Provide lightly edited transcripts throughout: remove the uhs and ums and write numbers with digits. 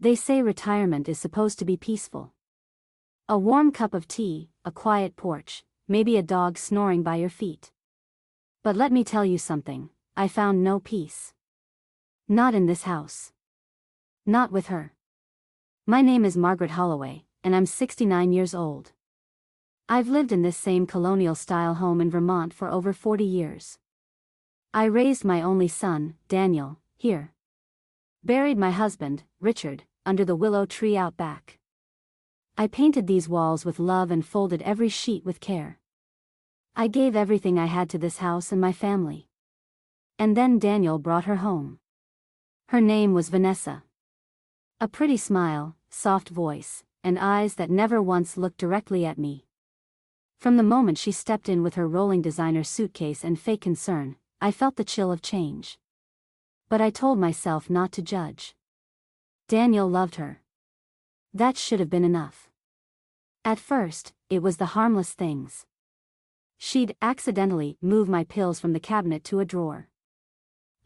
They say retirement is supposed to be peaceful. A warm cup of tea, a quiet porch, maybe a dog snoring by your feet. But let me tell you something, I found no peace. Not in this house. Not with her. My name is Margaret Holloway, and I'm 69 years old. I've lived in this same colonial-style home in Vermont for over 40 years. I raised my only son, Daniel, here. Buried my husband, Richard, under the willow tree out back. I painted these walls with love and folded every sheet with care. I gave everything I had to this house and my family. And then Daniel brought her home. Her name was Vanessa. A pretty smile, soft voice, and eyes that never once looked directly at me. From the moment she stepped in with her rolling designer suitcase and fake concern, I felt the chill of change. But I told myself not to judge. Daniel loved her. That should have been enough. At first, it was the harmless things. She'd accidentally move my pills from the cabinet to a drawer.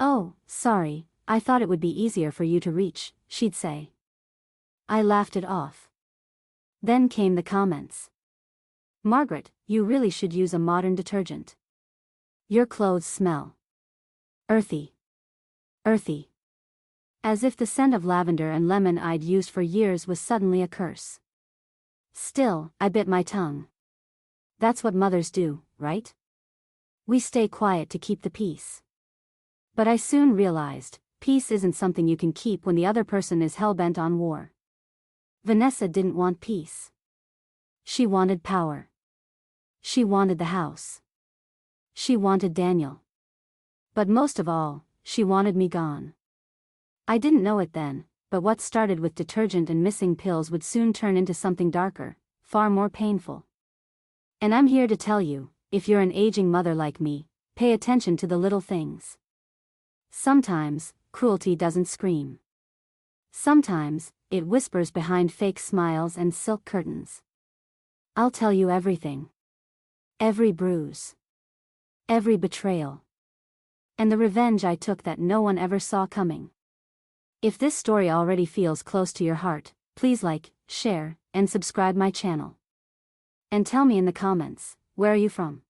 "Oh, sorry, I thought it would be easier for you to reach," she'd say. I laughed it off. Then came the comments. "Margaret, you really should use a modern detergent. Your clothes smell earthy. Earthy." As if the scent of lavender and lemon I'd used for years was suddenly a curse. Still, I bit my tongue. That's what mothers do, right? We stay quiet to keep the peace. But I soon realized, peace isn't something you can keep when the other person is hell-bent on war. Vanessa didn't want peace. She wanted power. She wanted the house. She wanted Daniel. But most of all, she wanted me gone. I didn't know it then, but what started with detergent and missing pills would soon turn into something darker, far more painful. And I'm here to tell you, if you're an aging mother like me, pay attention to the little things. Sometimes, cruelty doesn't scream. Sometimes, it whispers behind fake smiles and silk curtains. I'll tell you everything. Every bruise. Every betrayal. And the revenge I took that no one ever saw coming. If this story already feels close to your heart, please like, share, and subscribe my channel. And tell me in the comments, where are you from?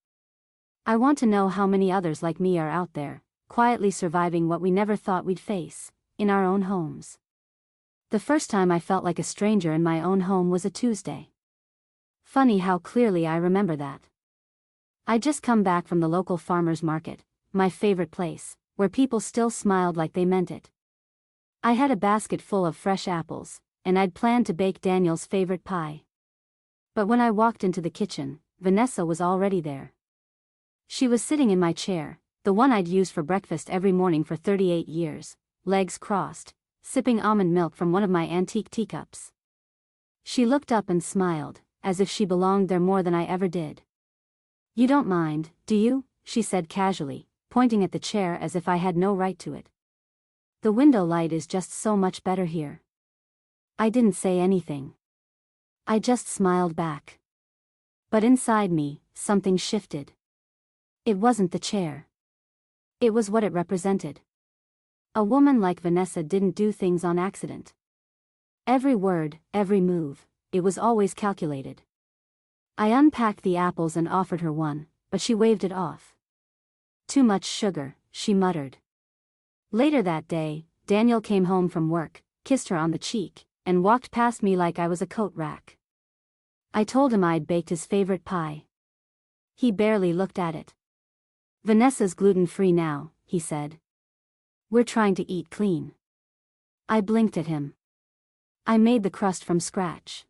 I want to know how many others like me are out there, quietly surviving what we never thought we'd face, in our own homes. The first time I felt like a stranger in my own home was a Tuesday. Funny how clearly I remember that. I'd just come back from the local farmer's market, my favorite place, where people still smiled like they meant it. I had a basket full of fresh apples, and I'd planned to bake Daniel's favorite pie. But when I walked into the kitchen, Vanessa was already there. She was sitting in my chair, the one I'd used for breakfast every morning for 38 years, legs crossed, sipping almond milk from one of my antique teacups. She looked up and smiled, as if she belonged there more than I ever did. "You don't mind, do you?" she said casually, pointing at the chair as if I had no right to it. "The window light is just so much better here." I didn't say anything. I just smiled back. But inside me, something shifted. It wasn't the chair. It was what it represented. A woman like Vanessa didn't do things on accident. Every word, every move, it was always calculated. I unpacked the apples and offered her one, but she waved it off. "Too much sugar," she muttered. Later that day, Daniel came home from work, kissed her on the cheek, and walked past me like I was a coat rack. I told him I'd baked his favorite pie. He barely looked at it. "Vanessa's gluten-free now," he said. "We're trying to eat clean." I blinked at him. I made the crust from scratch.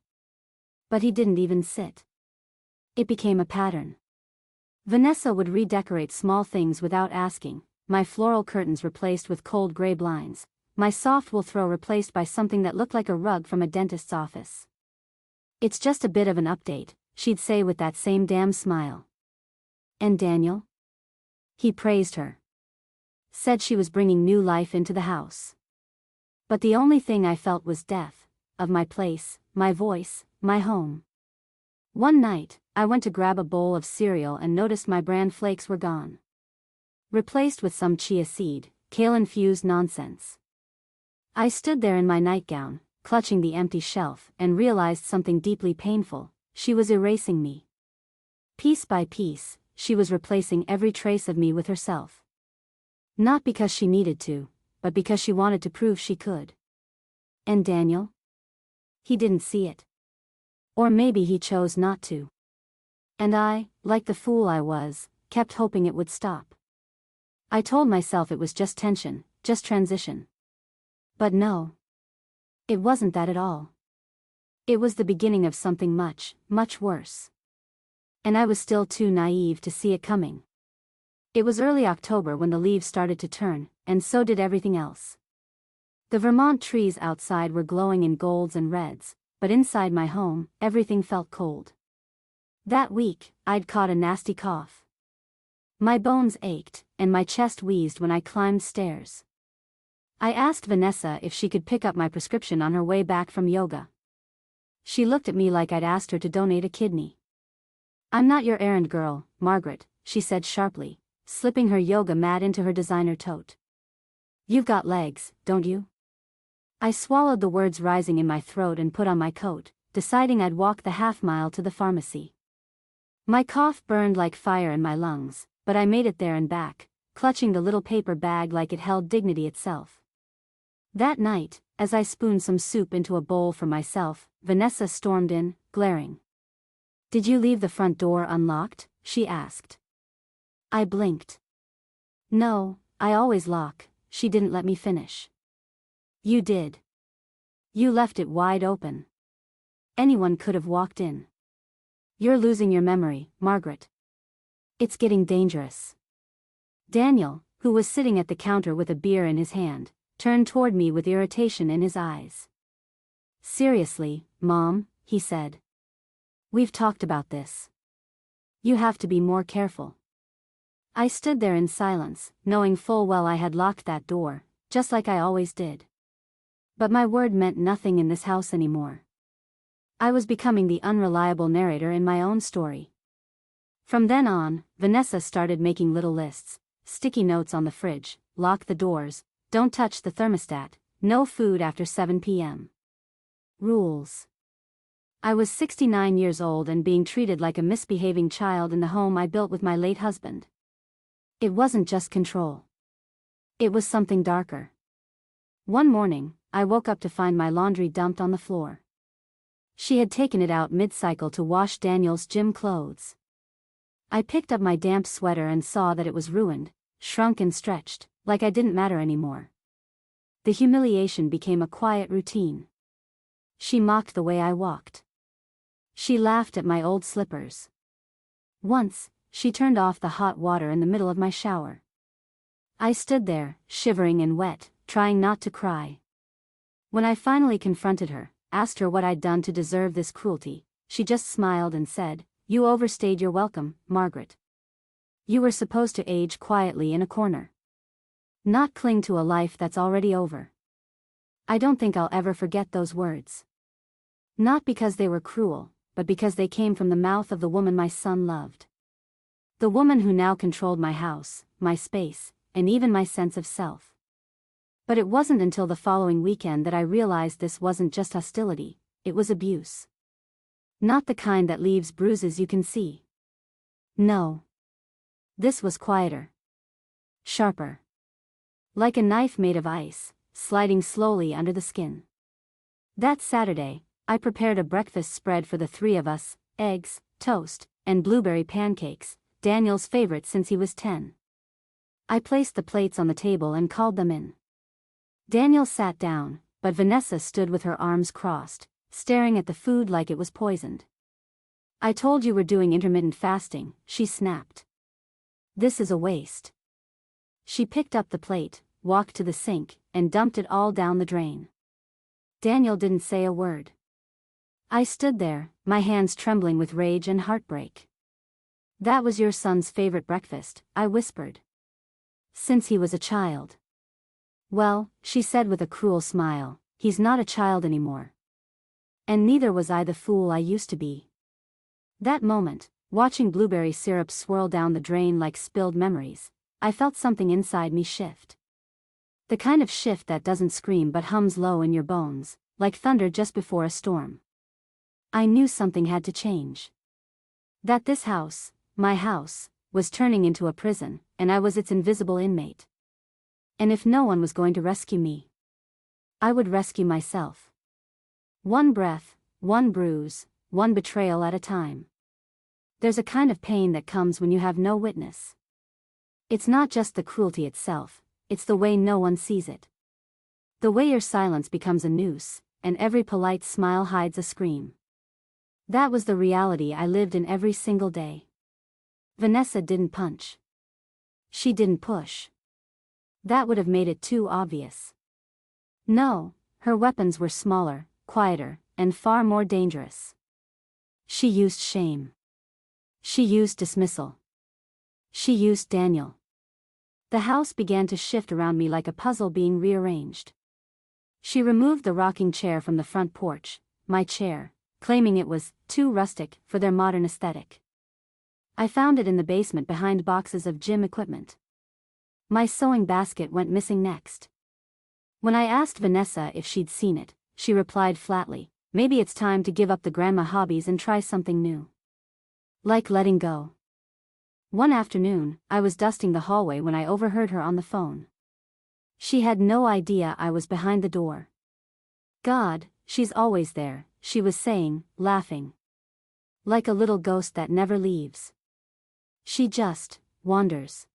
But he didn't even sit. It became a pattern. Vanessa would redecorate small things without asking, my floral curtains replaced with cold gray blinds, my soft wool throw replaced by something that looked like a rug from a dentist's office. "It's just a bit of an update," she'd say with that same damn smile. "And Daniel?" He praised her. Said she was bringing new life into the house. But the only thing I felt was death, of my place, my voice, my home. One night, I went to grab a bowl of cereal and noticed my bran flakes were gone. Replaced with some chia seed, kale-infused nonsense. I stood there in my nightgown, clutching the empty shelf, and realized something deeply painful. She was erasing me. Piece by piece, she was replacing every trace of me with herself. Not because she needed to, but because she wanted to prove she could. And Daniel? He didn't see it. Or maybe he chose not to. And I, like the fool I was, kept hoping it would stop. I told myself it was just tension, just transition. But no. It wasn't that at all. It was the beginning of something much, much worse. And I was still too naive to see it coming. It was early October when the leaves started to turn, and so did everything else. The Vermont trees outside were glowing in golds and reds, but inside my home, everything felt cold. That week, I'd caught a nasty cough. My bones ached, and my chest wheezed when I climbed stairs. I asked Vanessa if she could pick up my prescription on her way back from yoga. She looked at me like I'd asked her to donate a kidney. "I'm not your errand girl, Margaret," she said sharply, slipping her yoga mat into her designer tote. "You've got legs, don't you?" I swallowed the words rising in my throat and put on my coat, deciding I'd walk the half-mile to the pharmacy. My cough burned like fire in my lungs, but I made it there and back, clutching the little paper bag like it held dignity itself. That night, as I spooned some soup into a bowl for myself, Vanessa stormed in, glaring. "Did you leave the front door unlocked?" she asked. I blinked. "No, I always lock." She didn't let me finish. "You did. You left it wide open. Anyone could have walked in. You're losing your memory, Margaret. It's getting dangerous." Daniel, who was sitting at the counter with a beer in his hand, turned toward me with irritation in his eyes. "Seriously, Mom," he said. "We've talked about this. You have to be more careful." I stood there in silence, knowing full well I had locked that door, just like I always did. But my word meant nothing in this house anymore. I was becoming the unreliable narrator in my own story. From then on, Vanessa started making little lists, sticky notes on the fridge, lock the doors, don't touch the thermostat, no food after 7 p.m. Rules. I was 69 years old and being treated like a misbehaving child in the home I built with my late husband. It wasn't just control. It was something darker. One morning, I woke up to find my laundry dumped on the floor. She had taken it out mid-cycle to wash Daniel's gym clothes. I picked up my damp sweater and saw that it was ruined, shrunk and stretched, like I didn't matter anymore. The humiliation became a quiet routine. She mocked the way I walked. She laughed at my old slippers. Once, she turned off the hot water in the middle of my shower. I stood there, shivering and wet, trying not to cry. When I finally confronted her, asked her what I'd done to deserve this cruelty, she just smiled and said, "You overstayed your welcome, Margaret. You were supposed to age quietly in a corner. Not cling to a life that's already over." I don't think I'll ever forget those words. Not because they were cruel, but because they came from the mouth of the woman my son loved. The woman who now controlled my house, my space, and even my sense of self. But it wasn't until the following weekend that I realized this wasn't just hostility, it was abuse. Not the kind that leaves bruises you can see. No. This was quieter. Sharper. Like a knife made of ice, sliding slowly under the skin. That Saturday, I prepared a breakfast spread for the three of us: eggs, toast, and blueberry pancakes, Daniel's favorite since he was 10. I placed the plates on the table and called them in. Daniel sat down, but Vanessa stood with her arms crossed, staring at the food like it was poisoned. "I told you we're doing intermittent fasting," she snapped. "This is a waste." She picked up the plate, walked to the sink, and dumped it all down the drain. Daniel didn't say a word. I stood there, my hands trembling with rage and heartbreak. "That was your son's favorite breakfast," I whispered. "Since he was a child." "Well," she said with a cruel smile, "he's not a child anymore. And neither was I the fool I used to be." That moment, watching blueberry syrup swirl down the drain like spilled memories, I felt something inside me shift. The kind of shift that doesn't scream but hums low in your bones, like thunder just before a storm. I knew something had to change. That this house, my house, was turning into a prison, and I was its invisible inmate. And if no one was going to rescue me, I would rescue myself. One breath, one bruise, one betrayal at a time. There's a kind of pain that comes when you have no witness. It's not just the cruelty itself, it's the way no one sees it. The way your silence becomes a noose, and every polite smile hides a scream. That was the reality I lived in every single day. Vanessa didn't punch. She didn't push. That would have made it too obvious. No, her weapons were smaller, quieter, and far more dangerous. She used shame. She used dismissal. She used Daniel. The house began to shift around me like a puzzle being rearranged. She removed the rocking chair from the front porch, my chair, claiming it was too rustic for their modern aesthetic. I found it in the basement behind boxes of gym equipment. My sewing basket went missing next. When I asked Vanessa if she'd seen it, she replied flatly, "Maybe it's time to give up the grandma hobbies and try something new." Like letting go. One afternoon, I was dusting the hallway when I overheard her on the phone. She had no idea I was behind the door. "God, she's always there," she was saying, laughing. "Like a little ghost that never leaves. She just wanders.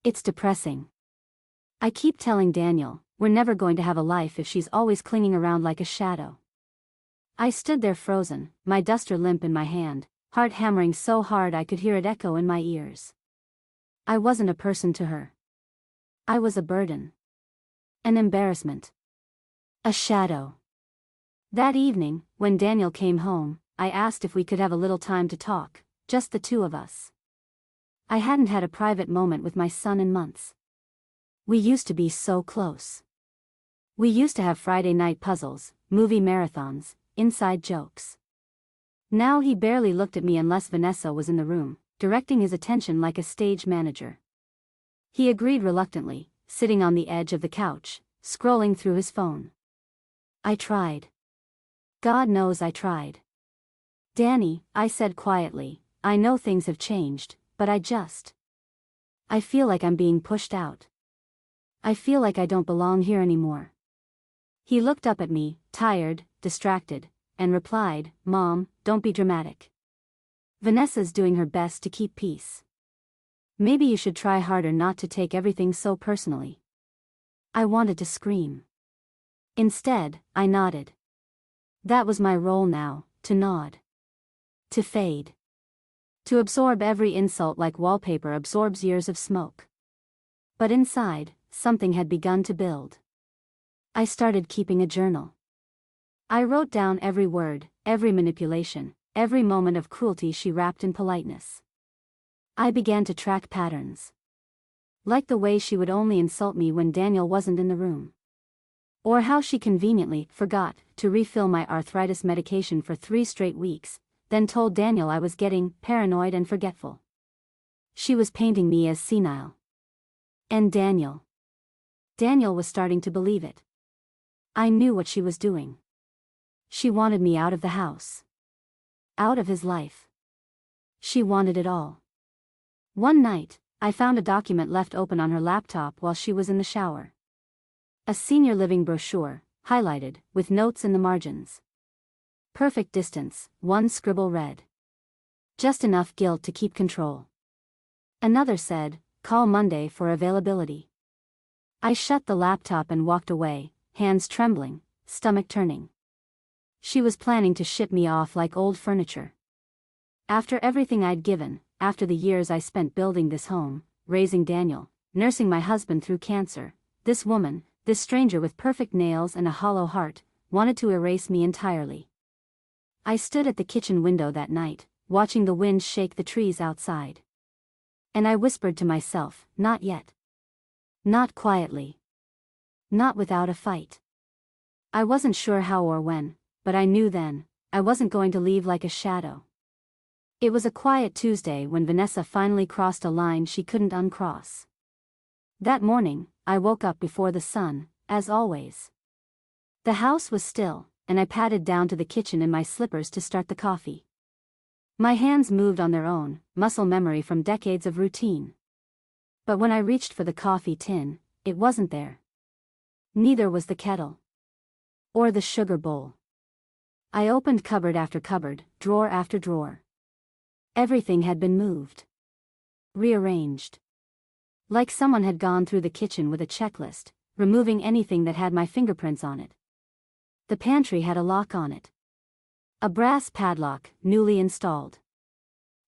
It's depressing. I keep telling Daniel, we're never going to have a life if she's always clinging around like a shadow." I stood there frozen, my duster limp in my hand, heart hammering so hard I could hear it echo in my ears. I wasn't a person to her. I was a burden. An embarrassment. A shadow. That evening, when Daniel came home, I asked if we could have a little time to talk, just the two of us. I hadn't had a private moment with my son in months. We used to be so close. We used to have Friday night puzzles, movie marathons, inside jokes. Now he barely looked at me unless Vanessa was in the room, directing his attention like a stage manager. He agreed reluctantly, sitting on the edge of the couch, scrolling through his phone. I tried. God knows I tried. "Danny," I said quietly, "I know things have changed, but I feel like I'm being pushed out. I feel like I don't belong here anymore." He looked up at me, tired, distracted, and replied, "Mom, don't be dramatic. Vanessa's doing her best to keep peace. Maybe you should try harder not to take everything so personally." I wanted to scream. Instead, I nodded. That was my role now, to nod. To fade. To absorb every insult like wallpaper absorbs years of smoke. But inside, something had begun to build. I started keeping a journal. I wrote down every word, every manipulation, every moment of cruelty she wrapped in politeness. I began to track patterns. Like the way she would only insult me when Daniel wasn't in the room. Or how she conveniently forgot to refill my arthritis medication for 3 straight weeks, then told Daniel I was getting paranoid and forgetful. She was painting me as senile. And Daniel was starting to believe it. I knew what she was doing. She wanted me out of the house. Out of his life. She wanted it all. One night, I found a document left open on her laptop while she was in the shower. A senior living brochure, highlighted, with notes in the margins. "Perfect distance," one scribble read. "Just enough guilt to keep control." Another said, "Call Monday for availability." I shut the laptop and walked away, hands trembling, stomach turning. She was planning to ship me off like old furniture. After everything I'd given, after the years I spent building this home, raising Daniel, nursing my husband through cancer, this woman, this stranger with perfect nails and a hollow heart, wanted to erase me entirely. I stood at the kitchen window that night, watching the wind shake the trees outside. And I whispered to myself, not yet. Not quietly. Not without a fight. I wasn't sure how or when, but I knew then, I wasn't going to leave like a shadow. It was a quiet Tuesday when Vanessa finally crossed a line she couldn't uncross. That morning, I woke up before the sun, as always. The house was still, and I padded down to the kitchen in my slippers to start the coffee. My hands moved on their own, muscle memory from decades of routine. But when I reached for the coffee tin, it wasn't there. Neither was the kettle. Or the sugar bowl. I opened cupboard after cupboard, drawer after drawer. Everything had been moved. Rearranged. Like someone had gone through the kitchen with a checklist, removing anything that had my fingerprints on it. The pantry had a lock on it. A brass padlock, newly installed.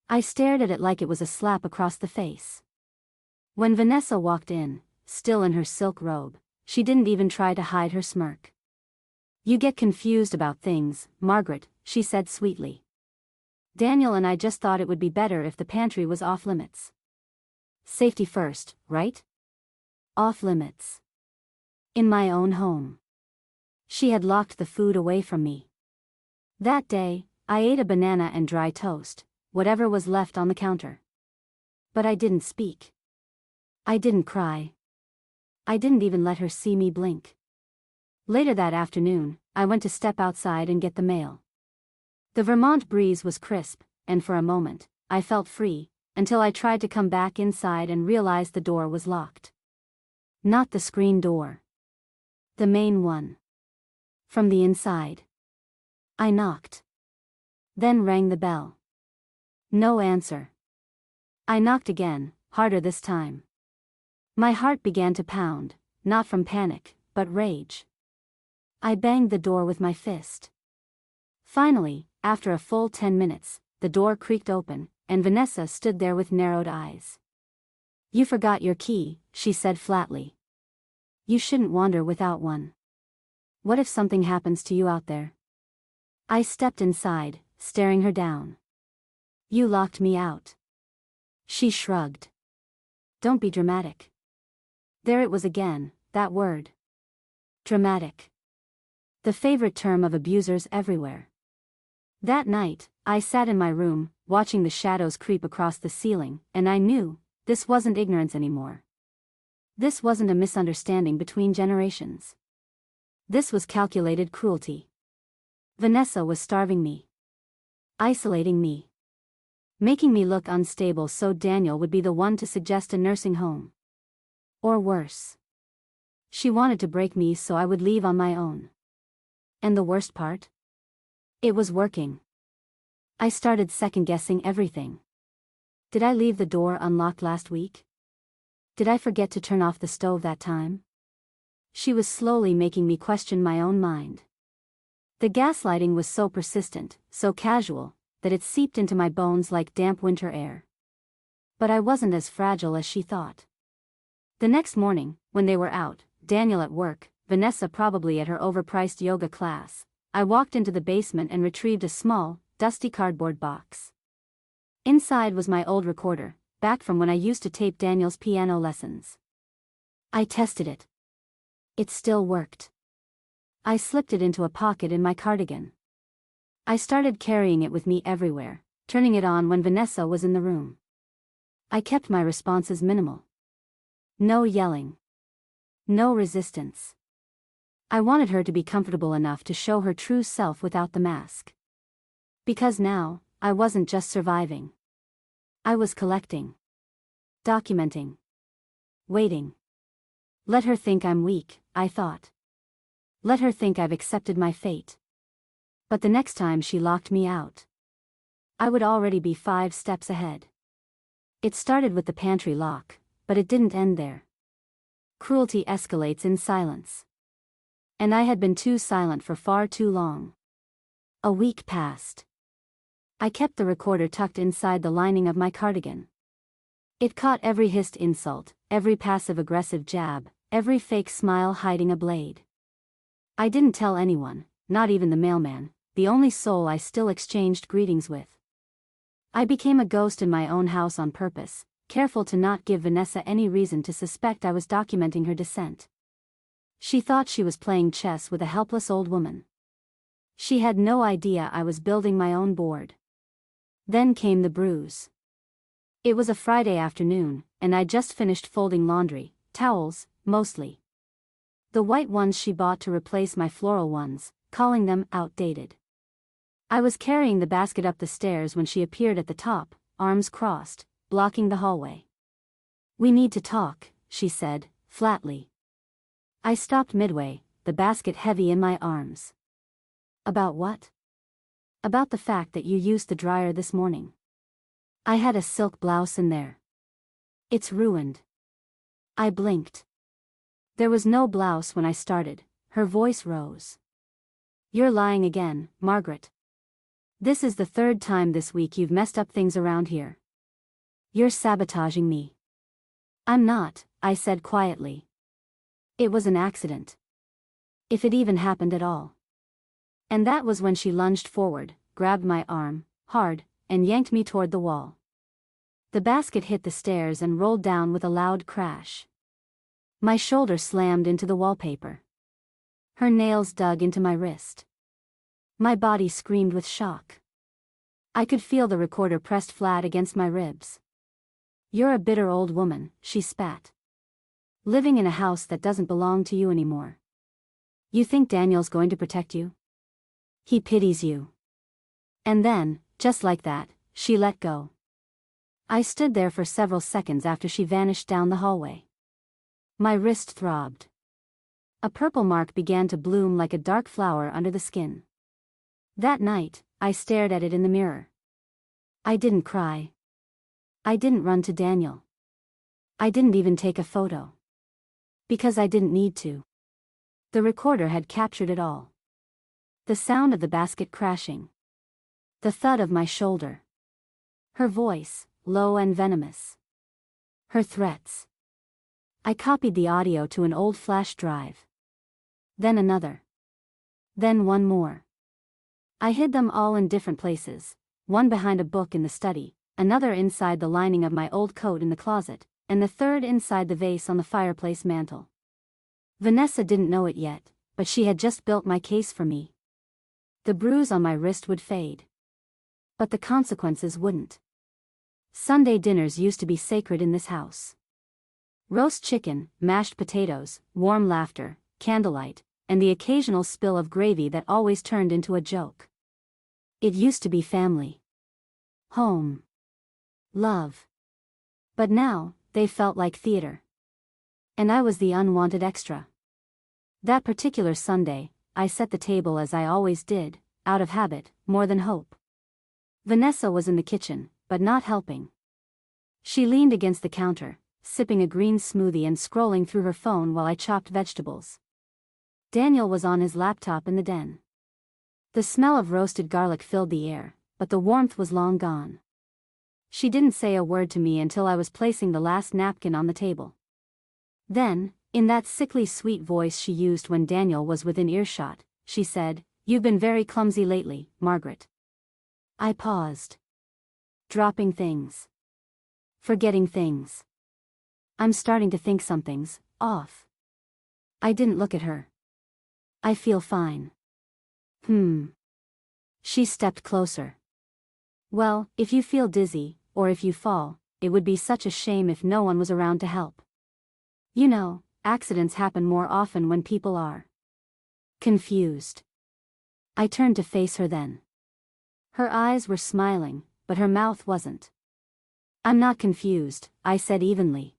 I stared at it like it was a slap across the face. When Vanessa walked in, still in her silk robe, she didn't even try to hide her smirk. "You get confused about things, Margaret," she said sweetly. "Daniel and I just thought it would be better if the pantry was off limits. Safety first, right? Off limits. In my own home." She had locked the food away from me. That day, I ate a banana and dry toast, whatever was left on the counter. But I didn't speak. I didn't cry. I didn't even let her see me blink. Later that afternoon, I went to step outside and get the mail. The Vermont breeze was crisp, and for a moment, I felt free, until I tried to come back inside and realized the door was locked. Not the screen door. The main one. From the inside. I knocked. Then rang the bell. No answer. I knocked again, harder this time. My heart began to pound, not from panic, but rage. I banged the door with my fist. Finally, after a full 10 minutes, the door creaked open, and Vanessa stood there with narrowed eyes. "You forgot your key," she said flatly. "You shouldn't wander without one. What if something happens to you out there?" I stepped inside, staring her down. "You locked me out." She shrugged. "Don't be dramatic." There it was again, that word. Dramatic. The favorite term of abusers everywhere. That night, I sat in my room, watching the shadows creep across the ceiling, and I knew, this wasn't ignorance anymore. This wasn't a misunderstanding between generations. This was calculated cruelty. Vanessa was starving me. Isolating me. Making me look unstable so Daniel would be the one to suggest a nursing home. Or worse. She wanted to break me so I would leave on my own. And the worst part? It was working. I started second-guessing everything. Did I leave the door unlocked last week? Did I forget to turn off the stove that time? She was slowly making me question my own mind. The gaslighting was so persistent, so casual, that it seeped into my bones like damp winter air. But I wasn't as fragile as she thought. The next morning, when they were out, Daniel at work, Vanessa probably at her overpriced yoga class, I walked into the basement and retrieved a small, dusty cardboard box. Inside was my old recorder, back from when I used to tape Daniel's piano lessons. I tested it. It still worked. I slipped it into a pocket in my cardigan. I started carrying it with me everywhere, turning it on when Vanessa was in the room. I kept my responses minimal. No yelling. No resistance. I wanted her to be comfortable enough to show her true self without the mask. Because now, I wasn't just surviving. I was collecting. Documenting. Waiting. Let her think I'm weak, I thought. Let her think I've accepted my fate. But the next time she locked me out, I would already be 5 steps ahead. It started with the pantry lock, but it didn't end there. Cruelty escalates in silence. And I had been too silent for far too long. A week passed. I kept the recorder tucked inside the lining of my cardigan. It caught every hissed insult, every passive-aggressive jab, every fake smile hiding a blade. I didn't tell anyone, not even the mailman, the only soul I still exchanged greetings with. I became a ghost in my own house on purpose, careful to not give Vanessa any reason to suspect I was documenting her descent. She thought she was playing chess with a helpless old woman. She had no idea I was building my own board. Then came the bruise. It was a Friday afternoon, and I'd just finished folding laundry, towels, mostly. The white ones she bought to replace my floral ones, calling them outdated. I was carrying the basket up the stairs when she appeared at the top, arms crossed, blocking the hallway. "We need to talk," she said, flatly. I stopped midway, the basket heavy in my arms. "About what?" "About the fact that you used the dryer this morning. I had a silk blouse in there. It's ruined." I blinked. "There was no blouse when I started." Her voice rose. "You're lying again, Margaret. This is the third time this week you've messed up things around here. You're sabotaging me." "I'm not," I said quietly. "It was an accident. If it even happened at all." And that was when she lunged forward, grabbed my arm, hard, and yanked me toward the wall. The basket hit the stairs and rolled down with a loud crash. My shoulder slammed into the wallpaper. Her nails dug into my wrist. My body screamed with shock. I could feel the recorder pressed flat against my ribs. "You're a bitter old woman," she spat. "Living in a house that doesn't belong to you anymore. You think Daniel's going to protect you? He pities you." And then, just like that, she let go. I stood there for several seconds after she vanished down the hallway. My wrist throbbed. A purple mark began to bloom like a dark flower under the skin. That night, I stared at it in the mirror. I didn't cry. I didn't run to Daniel. I didn't even take a photo. Because I didn't need to. The recorder had captured it all. The sound of the basket crashing. The thud of my shoulder. Her voice, low and venomous. Her threats. I copied the audio to an old flash drive. Then another. Then one more. I hid them all in different places, one behind a book in the study, another inside the lining of my old coat in the closet, and the third inside the vase on the fireplace mantel. Vanessa didn't know it yet, but she had just built my case for me. The bruise on my wrist would fade. But the consequences wouldn't. Sunday dinners used to be sacred in this house. Roast chicken, mashed potatoes, warm laughter, candlelight, and the occasional spill of gravy that always turned into a joke. It used to be family. Home. Love. But now, they felt like theater. And I was the unwanted extra. That particular Sunday, I set the table as I always did, out of habit, more than hope. Vanessa was in the kitchen, but not helping. She leaned against the counter, sipping a green smoothie and scrolling through her phone while I chopped vegetables. Daniel was on his laptop in the den. The smell of roasted garlic filled the air, but the warmth was long gone. She didn't say a word to me until I was placing the last napkin on the table. Then, in that sickly sweet voice she used when Daniel was within earshot, she said, "You've been very clumsy lately, Margaret." I paused. Dropping things. Forgetting things. I'm starting to think something's off. I didn't look at her. "I feel fine." She stepped closer. "Well, if you feel dizzy, or if you fall, it would be such a shame if no one was around to help. You know, accidents happen more often when people are confused." I turned to face her then. Her eyes were smiling, but her mouth wasn't. "I'm not confused," I said evenly.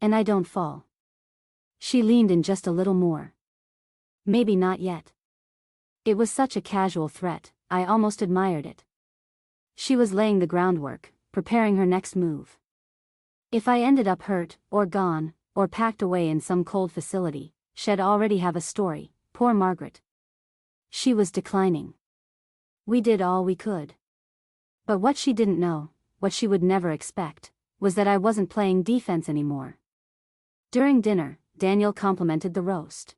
"And I don't fall." She leaned in just a little more. "Maybe not yet." It was such a casual threat, I almost admired it. She was laying the groundwork, preparing her next move. If I ended up hurt, or gone, or packed away in some cold facility, she'd already have a story, poor Margaret. She was declining. We did all we could. But what she didn't know, what she would never expect, was that I wasn't playing defense anymore. During dinner, Daniel complimented the roast.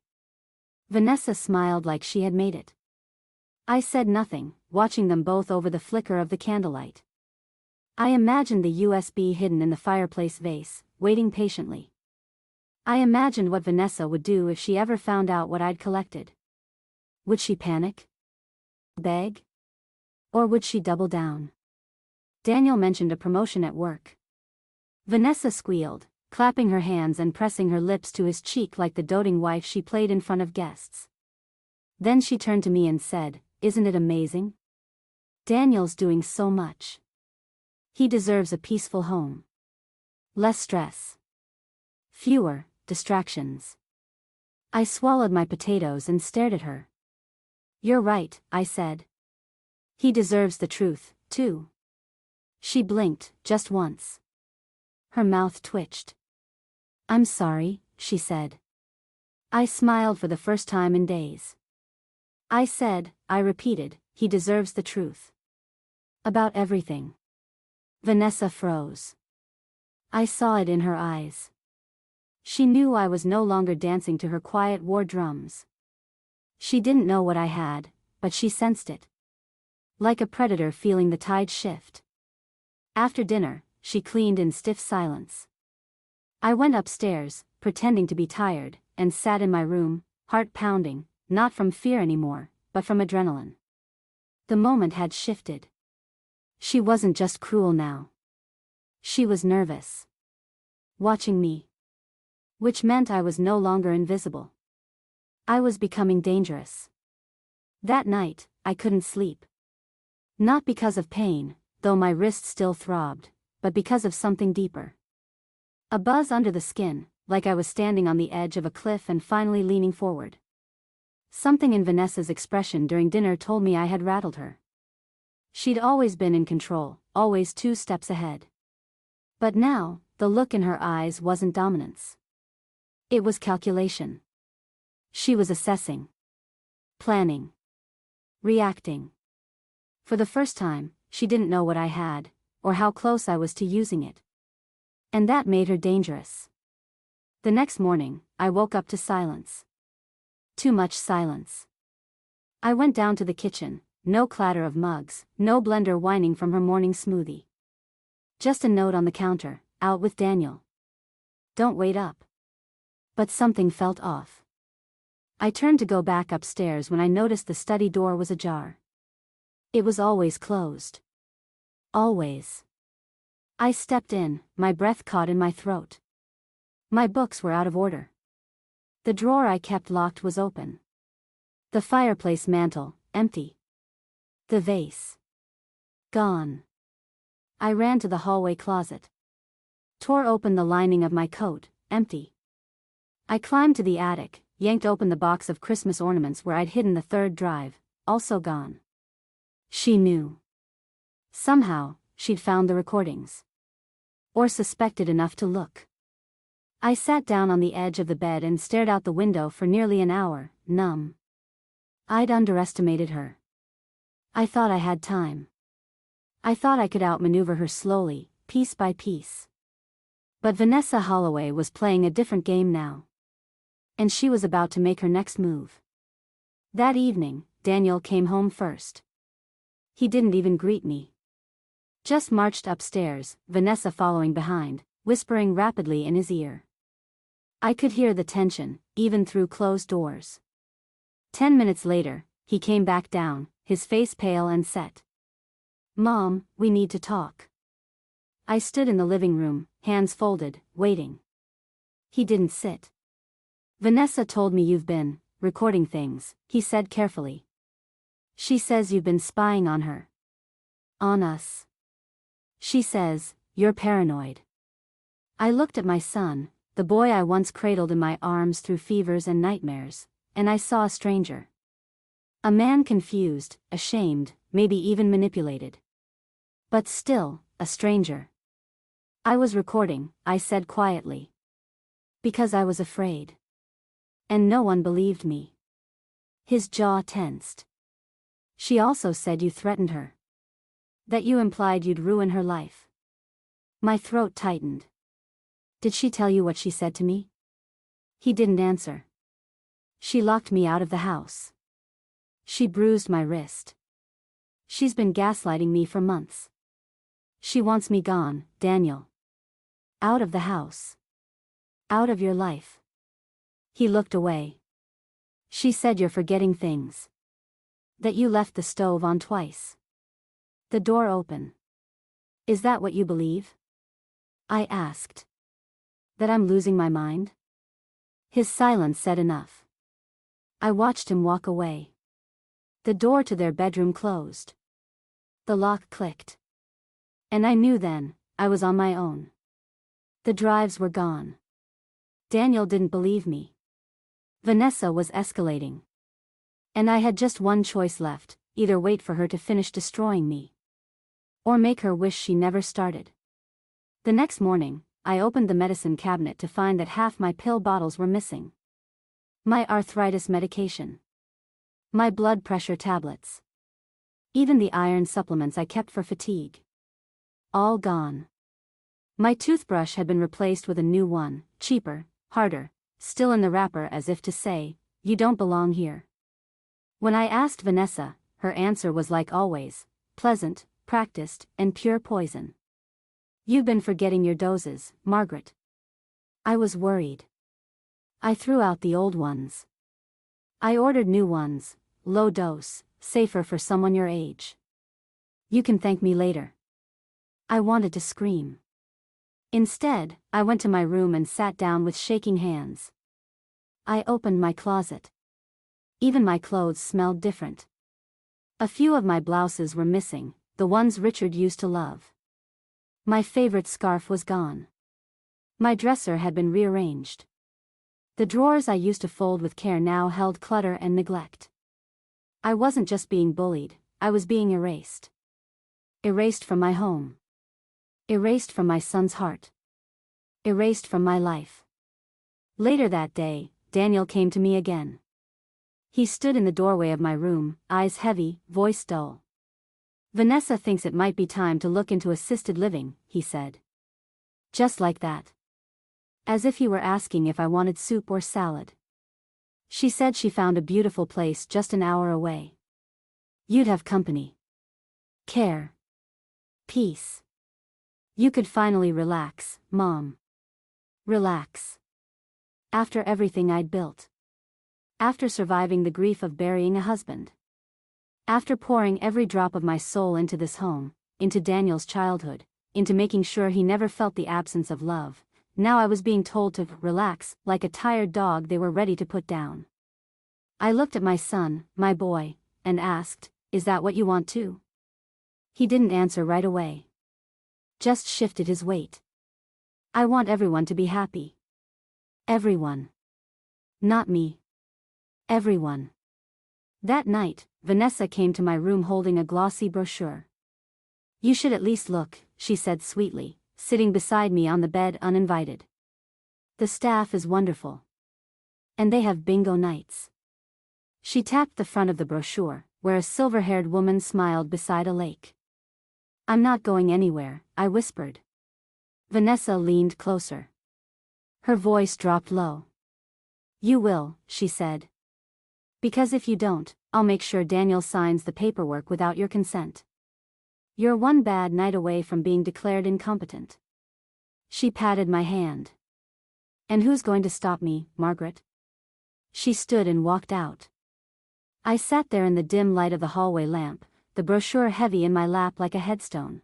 Vanessa smiled like she had made it. I said nothing, watching them both over the flicker of the candlelight. I imagined the USB hidden in the fireplace vase, waiting patiently. I imagined what Vanessa would do if she ever found out what I'd collected. Would she panic? Beg? Or would she double down? Daniel mentioned a promotion at work. Vanessa squealed, clapping her hands and pressing her lips to his cheek like the doting wife she played in front of guests. Then she turned to me and said, "Isn't it amazing? Daniel's doing so much. He deserves a peaceful home. Less stress. Fewer distractions." I swallowed my potatoes and stared at her. "You're right," I said. "He deserves the truth, too." She blinked, just once. Her mouth twitched. "I'm sorry," she said. I smiled for the first time in days. I repeated, "He deserves the truth. About everything." Vanessa froze. I saw it in her eyes. She knew I was no longer dancing to her quiet war drums. She didn't know what I had, but she sensed it. Like a predator feeling the tide shift. After dinner, she cleaned in stiff silence. I went upstairs, pretending to be tired, and sat in my room, heart pounding, not from fear anymore, but from adrenaline. The moment had shifted. She wasn't just cruel now. She was nervous. Watching me. Which meant I was no longer invisible. I was becoming dangerous. That night, I couldn't sleep. Not because of pain, though my wrist still throbbed, but because of something deeper. A buzz under the skin, like I was standing on the edge of a cliff and finally leaning forward. Something in Vanessa's expression during dinner told me I had rattled her. She'd always been in control, always 2 steps ahead. But now, the look in her eyes wasn't dominance. It was calculation. She was assessing. Planning. Reacting. For the first time, she didn't know what I had, or how close I was to using it. And that made her dangerous. The next morning, I woke up to silence. Too much silence. I went down to the kitchen, no clatter of mugs, no blender whining from her morning smoothie. Just a note on the counter, "Out with Daniel. Don't wait up." But something felt off. I turned to go back upstairs when I noticed the study door was ajar. It was always closed. Always. I stepped in, my breath caught in my throat. My books were out of order. The drawer I kept locked was open. The fireplace mantel, empty. The vase. Gone. I ran to the hallway closet. Tore open the lining of my coat, empty. I climbed to the attic, yanked open the box of Christmas ornaments where I'd hidden the third drive, also gone. She knew. Somehow, she'd found the recordings. Or suspected enough to look. I sat down on the edge of the bed and stared out the window for nearly an hour, numb. I'd underestimated her. I thought I had time. I thought I could outmaneuver her slowly, piece by piece. But Vanessa Holloway was playing a different game now. And she was about to make her next move. That evening, Daniel came home first. He didn't even greet me. Just marched upstairs, Vanessa following behind, whispering rapidly in his ear. I could hear the tension, even through closed doors. 10 minutes later, he came back down, his face pale and set. "Mom, we need to talk." I stood in the living room, hands folded, waiting. He didn't sit. "Vanessa told me you've been recording things," he said carefully. "She says you've been spying on her. On us. She says, you're paranoid." I looked at my son, the boy I once cradled in my arms through fevers and nightmares, and I saw a stranger. A man confused, ashamed, maybe even manipulated. But still, a stranger. "I was recording," I said quietly. "Because I was afraid. And no one believed me." His jaw tensed. "She also said you threatened her. That you implied you'd ruin her life." My throat tightened. "Did she tell you what she said to me?" He didn't answer. "She locked me out of the house. She bruised my wrist. She's been gaslighting me for months. She wants me gone, Daniel. Out of the house. Out of your life." He looked away. "She said you're forgetting things. That you left the stove on twice. The door open. Is that what you believe?" I asked. That I'm losing my mind? His silence said enough. I watched him walk away. The door to their bedroom closed. The lock clicked. And I knew then, I was on my own. The drives were gone. Daniel didn't believe me. Vanessa was escalating. And I had just one choice left, either wait for her to finish destroying me, or make her wish she never started. The next morning, I opened the medicine cabinet to find that half my pill bottles were missing. My arthritis medication. My blood pressure tablets. Even the iron supplements I kept for fatigue. All gone. My toothbrush had been replaced with a new one, cheaper, harder, still in the wrapper as if to say, "You don't belong here." When I asked Vanessa, her answer was like always, pleasant, practiced, and pure poison. "You've been forgetting your doses, Margaret." I was worried. I threw out the old ones. I ordered new ones, low dose, safer for someone your age. "You can thank me later." I wanted to scream. Instead, I went to my room and sat down with shaking hands. I opened my closet. Even my clothes smelled different. A few of my blouses were missing, the ones Richard used to love. My favorite scarf was gone. My dresser had been rearranged. The drawers I used to fold with care now held clutter and neglect. I wasn't just being bullied, I was being erased. Erased from my home. Erased from my son's heart. Erased from my life. Later that day, Daniel came to me again. He stood in the doorway of my room, eyes heavy, voice dull. "Vanessa thinks it might be time to look into assisted living," he said. Just like that. As if he were asking if I wanted soup or salad. She said she found a beautiful place just an hour away. You'd have company. Care. Peace. You could finally relax, Mom. Relax. After everything I'd built. After surviving the grief of burying a husband. After pouring every drop of my soul into this home, into Daniel's childhood, into making sure he never felt the absence of love, now I was being told to relax, like a tired dog they were ready to put down. I looked at my son, my boy, and asked, "Is that what you want too?" He didn't answer right away. Just shifted his weight. "I want everyone to be happy." Everyone. Not me. Everyone. That night, Vanessa came to my room holding a glossy brochure. "You should at least look," she said sweetly, sitting beside me on the bed uninvited. "The staff is wonderful. And they have bingo nights." She tapped the front of the brochure, where a silver-haired woman smiled beside a lake. "I'm not going anywhere," I whispered. Vanessa leaned closer. Her voice dropped low. "You will," she said. "Because if you don't, I'll make sure Daniel signs the paperwork without your consent. You're one bad night away from being declared incompetent." She patted my hand. "And who's going to stop me, Margaret?" She stood and walked out. I sat there in the dim light of the hallway lamp, the brochure heavy in my lap like a headstone.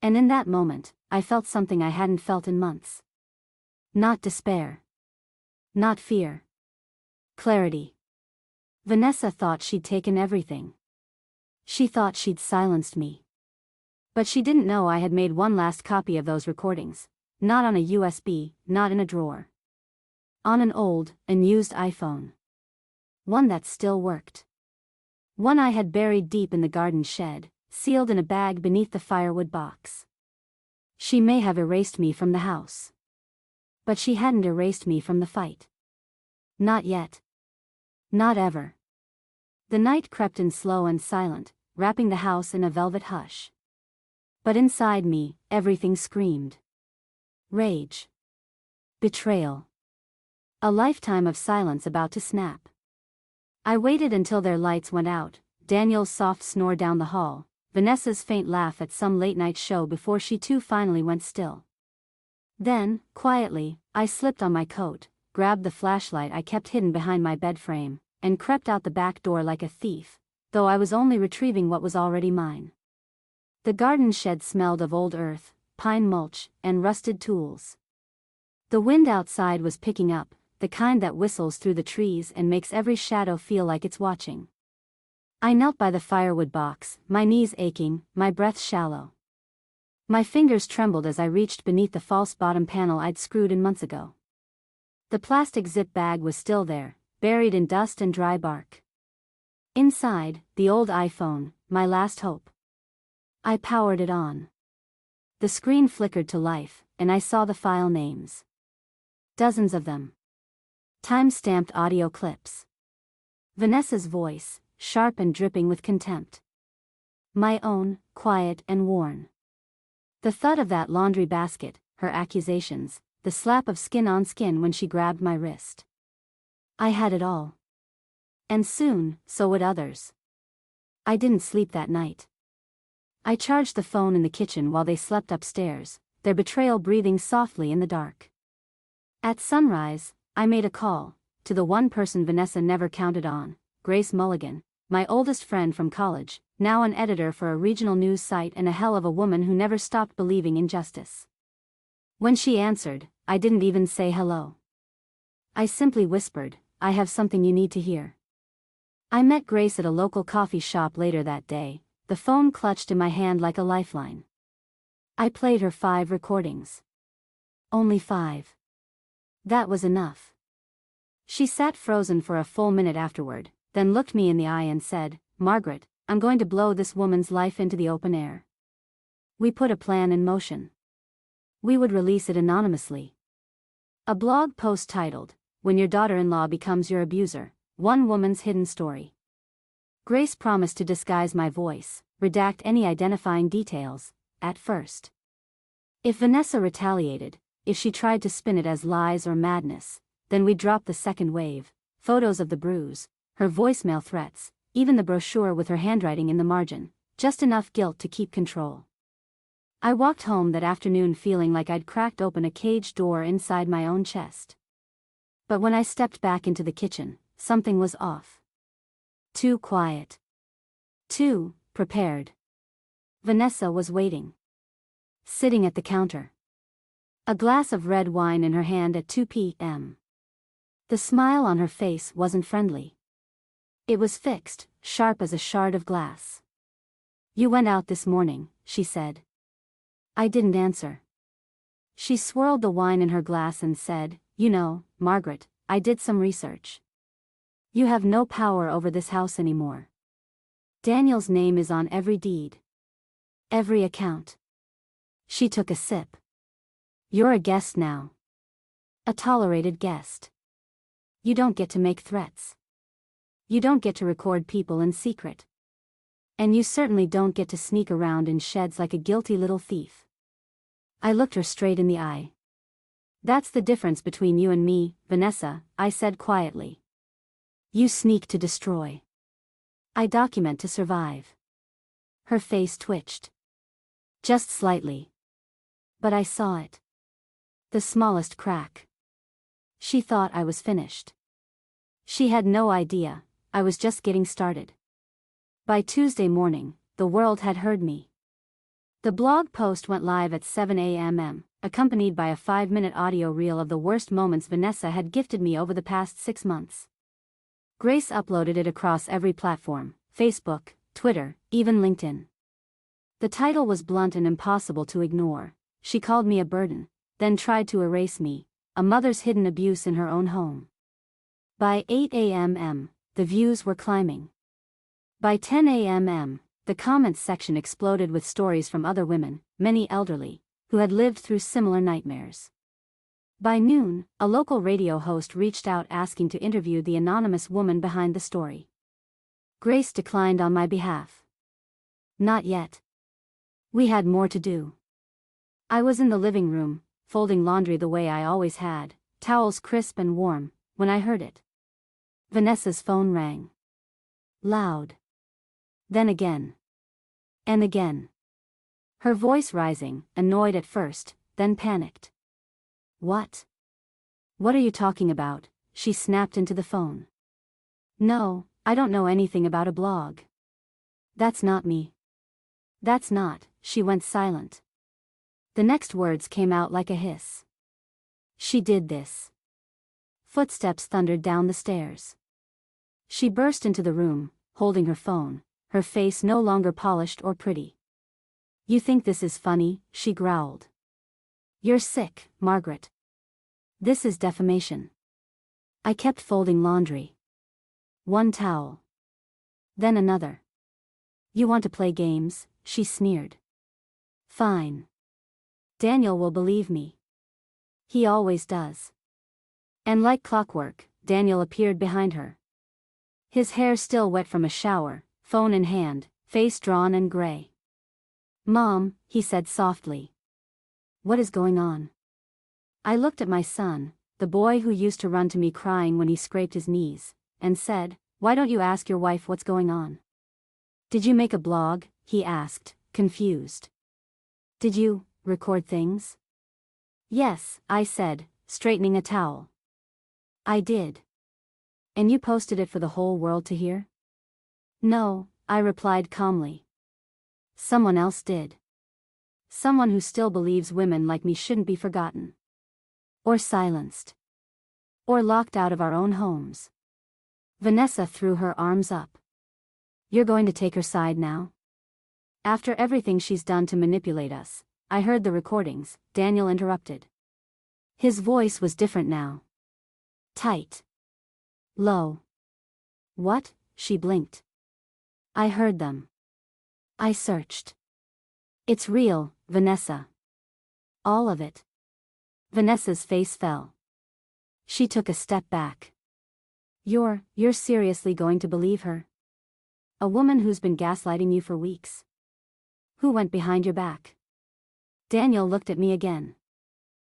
And in that moment, I felt something I hadn't felt in months. Not despair. Not fear. Clarity. Vanessa thought she'd taken everything. She thought she'd silenced me. But she didn't know I had made one last copy of those recordings, not on a USB, not in a drawer. On an old, unused iPhone. One that still worked. One I had buried deep in the garden shed, sealed in a bag beneath the firewood box. She may have erased me from the house. But she hadn't erased me from the fight. Not yet. Not ever. The night crept in slow and silent, wrapping the house in a velvet hush. But inside me, everything screamed. Rage. Betrayal. A lifetime of silence about to snap. I waited until their lights went out, Daniel's soft snore down the hall, Vanessa's faint laugh at some late-night show before she too finally went still. Then, quietly, I slipped on my coat, grabbed the flashlight I kept hidden behind my bed frame, and crept out the back door like a thief, though I was only retrieving what was already mine. The garden shed smelled of old earth, pine mulch, and rusted tools. The wind outside was picking up, the kind that whistles through the trees and makes every shadow feel like it's watching. I knelt by the firewood box, my knees aching, my breath shallow. My fingers trembled as I reached beneath the false bottom panel I'd screwed in months ago. The plastic zip bag was still there, buried in dust and dry bark. Inside, the old iPhone, my last hope. I powered it on. The screen flickered to life, and I saw the file names. Dozens of them. Time-stamped audio clips. Vanessa's voice, sharp and dripping with contempt. My own, quiet and worn. The thud of that laundry basket, her accusations, the slap of skin on skin when she grabbed my wrist. I had it all. And soon, so would others. I didn't sleep that night. I charged the phone in the kitchen while they slept upstairs, their betrayal breathing softly in the dark. At sunrise, I made a call, to the one person Vanessa never counted on, Grace Mulligan, my oldest friend from college, now an editor for a regional news site and a hell of a woman who never stopped believing in justice. When she answered, I didn't even say hello. I simply whispered, I have something you need to hear. I met Grace at a local coffee shop later that day, the phone clutched in my hand like a lifeline. I played her 5 recordings. Only 5. That was enough. She sat frozen for a full minute afterward, then looked me in the eye and said, Margaret, I'm going to blow this woman's life into the open air. We put a plan in motion. We would release it anonymously. A blog post titled, When Your Daughter-in-Law Becomes Your Abuser, One Woman's Hidden Story. Grace promised to disguise my voice, redact any identifying details, at first. If Vanessa retaliated, if she tried to spin it as lies or madness, then we'd drop the second wave, photos of the bruise, her voicemail threats, even the brochure with her handwriting in the margin, just enough guilt to keep control. I walked home that afternoon feeling like I'd cracked open a cage door inside my own chest. But when I stepped back into the kitchen, something was off. Too quiet. Too prepared. Vanessa was waiting. Sitting at the counter. A glass of red wine in her hand at 2 p.m. The smile on her face wasn't friendly. It was fixed, sharp as a shard of glass. You went out this morning, she said. I didn't answer. She swirled the wine in her glass and said, You know, Margaret, I did some research. You have no power over this house anymore. Daniel's name is on every deed. Every account. She took a sip. You're a guest now. A tolerated guest. You don't get to make threats. You don't get to record people in secret. And you certainly don't get to sneak around in sheds like a guilty little thief. I looked her straight in the eye. That's the difference between you and me, Vanessa, I said quietly. You sneak to destroy. I document to survive. Her face twitched. Just slightly. But I saw it. The smallest crack. She thought I was finished. She had no idea, I was just getting started. By Tuesday morning, the world had heard me. The blog post went live at 7 a.m., accompanied by a 5-minute audio reel of the worst moments Vanessa had gifted me over the past 6 months. Grace uploaded it across every platform, Facebook, Twitter, even LinkedIn. The title was blunt and impossible to ignore. She called me a burden, then tried to erase me, a mother's hidden abuse in her own home. By 8 a.m., the views were climbing. By 10 a.m., the comments section exploded with stories from other women, many elderly, who had lived through similar nightmares. By noon, a local radio host reached out asking to interview the anonymous woman behind the story. Grace declined on my behalf. Not yet. We had more to do. I was in the living room, folding laundry the way I always had, towels crisp and warm, when I heard it. Vanessa's phone rang. Loud. Then again. And again. Her voice rising, annoyed at first, then panicked. What? What are you talking about? She snapped into the phone. No, I don't know anything about a blog. That's not me. That's not, she went silent. The next words came out like a hiss. She did this. Footsteps thundered down the stairs. She burst into the room, holding her phone, her face no longer polished or pretty. "You think this is funny?" she growled. "You're sick, Margaret. This is defamation." I kept folding laundry. One towel. Then another. "You want to play games?" she sneered. "Fine. Daniel will believe me. He always does." And like clockwork, Daniel appeared behind her. His hair still wet from a shower, phone in hand, face drawn and gray. "Mom," he said softly. "What is going on?" I looked at my son, the boy who used to run to me crying when he scraped his knees, and said, "Why don't you ask your wife what's going on?" "Did you make a blog?" he asked, confused. "Did you record things?" "Yes," I said, straightening a towel. "I did." "And you posted it for the whole world to hear?" "No," I replied calmly. "Someone else did. Someone who still believes women like me shouldn't be forgotten. Or silenced. Or locked out of our own homes." Vanessa threw her arms up. "You're going to take her side now?" "After everything she's done to manipulate us." I heard the recordings, Daniel interrupted. His voice was different now. Tight. Low. "What?" she blinked. "I heard them. I searched. It's real, Vanessa. All of it." Vanessa's face fell. She took a step back. You're seriously going to believe her? A woman who's been gaslighting you for weeks? Who went behind your back?" Daniel looked at me again.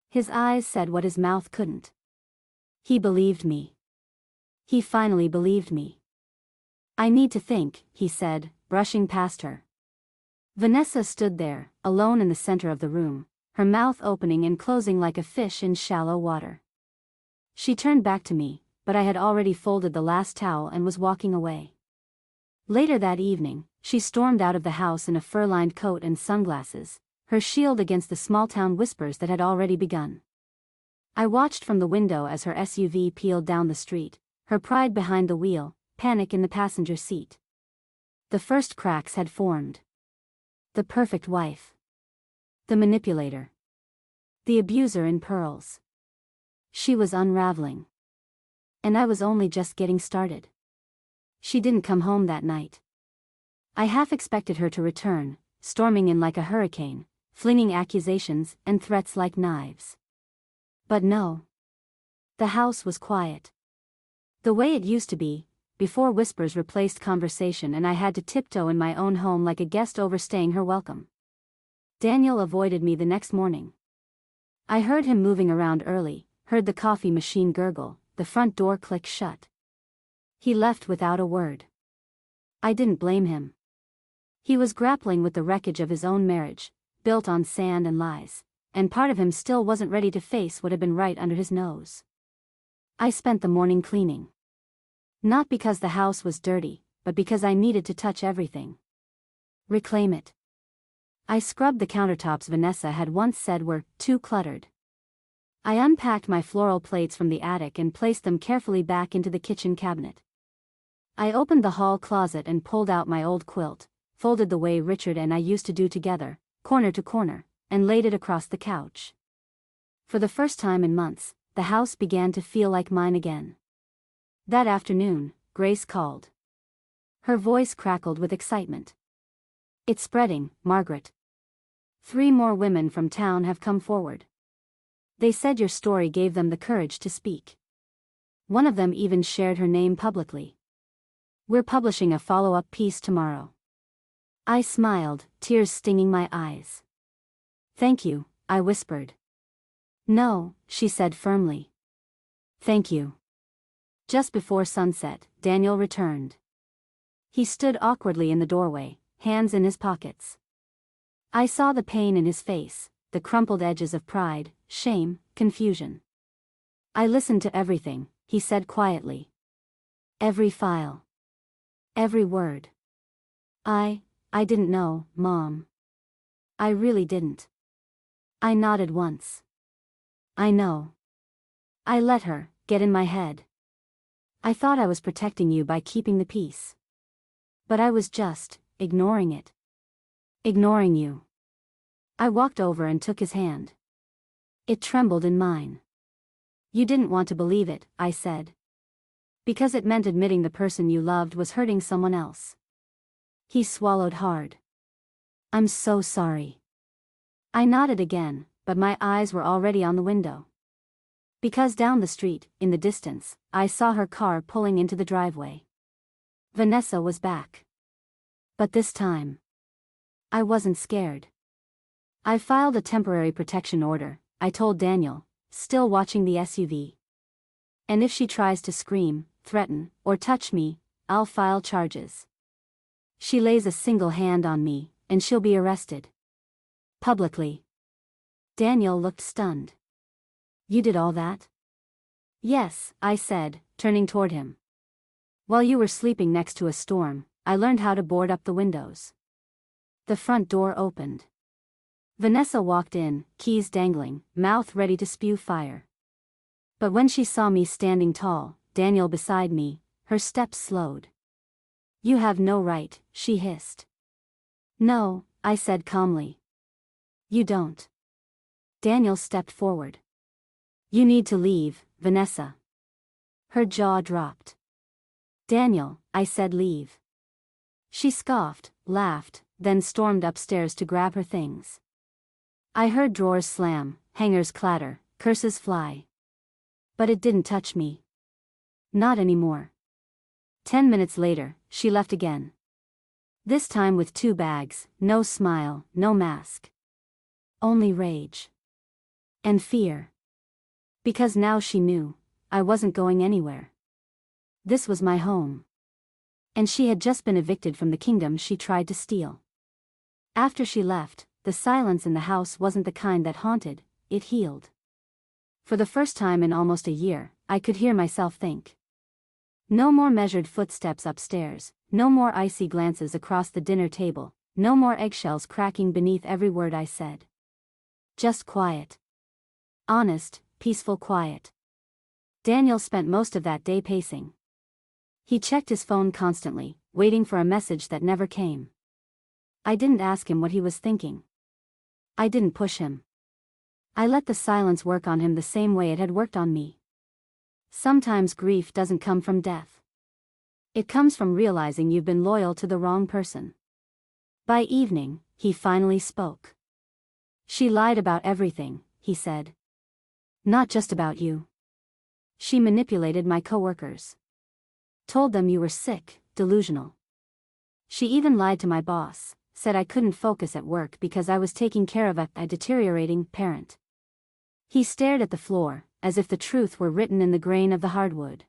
His eyes said what his mouth couldn't. He believed me. He finally believed me. "I need to think," he said, brushing past her. Vanessa stood there, alone in the center of the room, her mouth opening and closing like a fish in shallow water. She turned back to me, but I had already folded the last towel and was walking away. Later that evening, she stormed out of the house in a fur-lined coat and sunglasses, her shield against the small-town whispers that had already begun. I watched from the window as her SUV peeled down the street, her pride behind the wheel, panic in the passenger seat. The first cracks had formed. The perfect wife. The manipulator. The abuser in pearls. She was unraveling. And I was only just getting started. She didn't come home that night. I half expected her to return, storming in like a hurricane, flinging accusations and threats like knives. But no. The house was quiet. The way it used to be, before whispers replaced conversation and I had to tiptoe in my own home like a guest overstaying her welcome. Daniel avoided me the next morning. I heard him moving around early, heard the coffee machine gurgle, the front door click shut. He left without a word. I didn't blame him. He was grappling with the wreckage of his own marriage, built on sand and lies, and part of him still wasn't ready to face what had been right under his nose. I spent the morning cleaning. Not because the house was dirty, but because I needed to touch everything. Reclaim it. I scrubbed the countertops Vanessa had once said were too cluttered. I unpacked my floral plates from the attic and placed them carefully back into the kitchen cabinet. I opened the hall closet and pulled out my old quilt, folded the way Richard and I used to do together, corner to corner, and laid it across the couch. For the first time in months, the house began to feel like mine again. That afternoon, Grace called. Her voice crackled with excitement. "It's spreading, Margaret. 3 more women from town have come forward. They said your story gave them the courage to speak. One of them even shared her name publicly. We're publishing a follow-up piece tomorrow." I smiled, tears stinging my eyes. "Thank you," I whispered. "No," she said firmly. "Thank you." Just before sunset, Daniel returned. He stood awkwardly in the doorway, hands in his pockets. I saw the pain in his face, the crumpled edges of pride, shame, confusion. "I listened to everything," he said quietly. "Every file. Every word. I didn't know, Mom. I really didn't." I nodded once. "I know." I let her get in my head. I thought I was protecting you by keeping the peace. But I was just ignoring it. Ignoring you. I walked over and took his hand. It trembled in mine. You didn't want to believe it, I said. Because it meant admitting the person you loved was hurting someone else. He swallowed hard. I'm so sorry. I nodded again, but my eyes were already on the window. Because down the street, in the distance, I saw her car pulling into the driveway. Vanessa was back. But this time, I wasn't scared. I filed a temporary protection order, I told Daniel, still watching the SUV. And if she tries to scream, threaten, or touch me, I'll file charges. She lays a single hand on me, and she'll be arrested. Publicly. Daniel looked stunned. You did all that? Yes, I said, turning toward him. While you were sleeping next to a storm, I learned how to board up the windows. The front door opened. Vanessa walked in, keys dangling, mouth ready to spew fire. But when she saw me standing tall, Daniel beside me, her steps slowed. You have no right, she hissed. No, I said calmly. You don't. Daniel stepped forward. You need to leave, Vanessa. Her jaw dropped. Daniel, I said leave. She scoffed, laughed, then stormed upstairs to grab her things. I heard drawers slam, hangers clatter, curses fly. But it didn't touch me. Not anymore. 10 minutes later, she left again. This time with 2 bags, no smile, no mask. Only rage. And fear. Because now she knew, I wasn't going anywhere. This was my home. And she had just been evicted from the kingdom she tried to steal. After she left, the silence in the house wasn't the kind that haunted, it healed. For the first time in almost a year, I could hear myself think. No more measured footsteps upstairs, no more icy glances across the dinner table, no more eggshells cracking beneath every word I said. Just quiet. Honest, peaceful quiet. Daniel spent most of that day pacing. He checked his phone constantly, waiting for a message that never came. I didn't ask him what he was thinking. I didn't push him. I let the silence work on him the same way it had worked on me. Sometimes grief doesn't come from death. It comes from realizing you've been loyal to the wrong person. By evening, he finally spoke. She lied about everything, he said. Not just about you. She manipulated my coworkers. Told them you were sick, delusional. She even lied to my boss, said I couldn't focus at work because I was taking care of a deteriorating parent. He stared at the floor, as if the truth were written in the grain of the hardwood.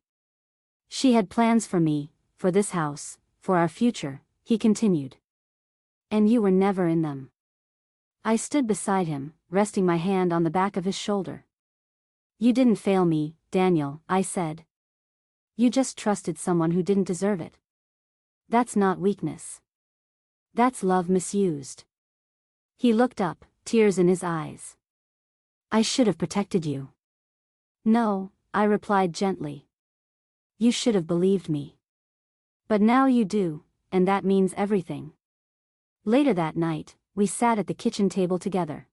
She had plans for me, for this house, for our future, he continued. And you were never in them. I stood beside him, resting my hand on the back of his shoulder. You didn't fail me, Daniel, I said. You just trusted someone who didn't deserve it. That's not weakness. That's love misused. He looked up, tears in his eyes. I should have protected you. No, I replied gently. You should have believed me. But now you do, and that means everything. Later that night, we sat at the kitchen table together.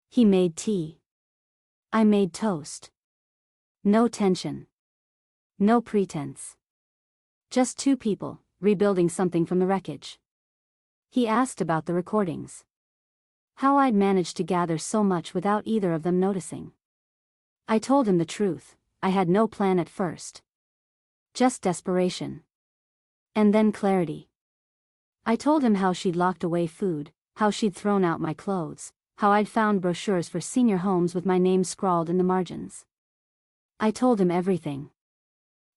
He made tea. I made toast. No tension. No pretense. Just 2 people, rebuilding something from the wreckage. He asked about the recordings. How I'd managed to gather so much without either of them noticing. I told him the truth, I had no plan at first. Just desperation. And then clarity. I told him how she'd locked away food, how she'd thrown out my clothes, how I'd found brochures for senior homes with my name scrawled in the margins. I told him everything.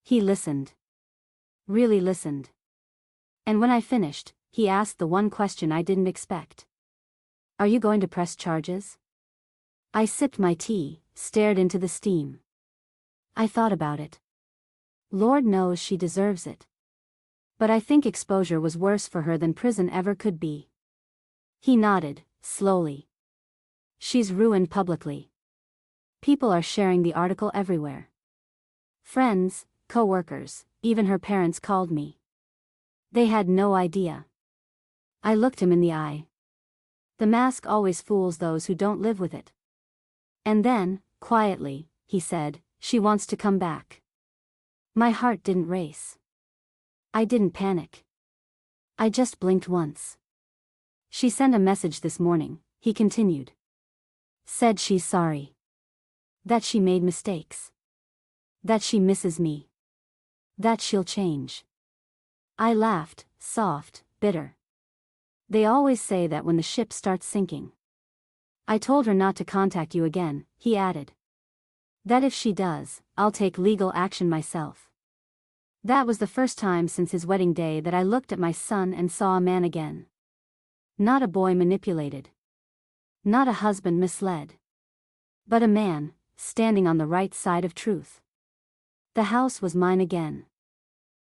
He listened. Really listened. And when I finished, he asked the one question I didn't expect. Are you going to press charges? I sipped my tea, stared into the steam. I thought about it. Lord knows she deserves it. But I think exposure was worse for her than prison ever could be. He nodded, slowly. She's ruined publicly. People are sharing the article everywhere. Friends, co-workers, even her parents called me. They had no idea. I looked him in the eye. The mask always fools those who don't live with it. And then, quietly, he said, "She wants to come back." My heart didn't race. I didn't panic. I just blinked once. "She sent a message this morning," he continued. "Said she's sorry. That she made mistakes. That she misses me. That she'll change." I laughed, soft, bitter. "They always say that when the ship starts sinking." "I told her not to contact you again," he added. "That if she does, I'll take legal action myself." That was the first time since his wedding day that I looked at my son and saw a man again. Not a boy manipulated. Not a husband misled. But a man, standing on the right side of truth. The house was mine again.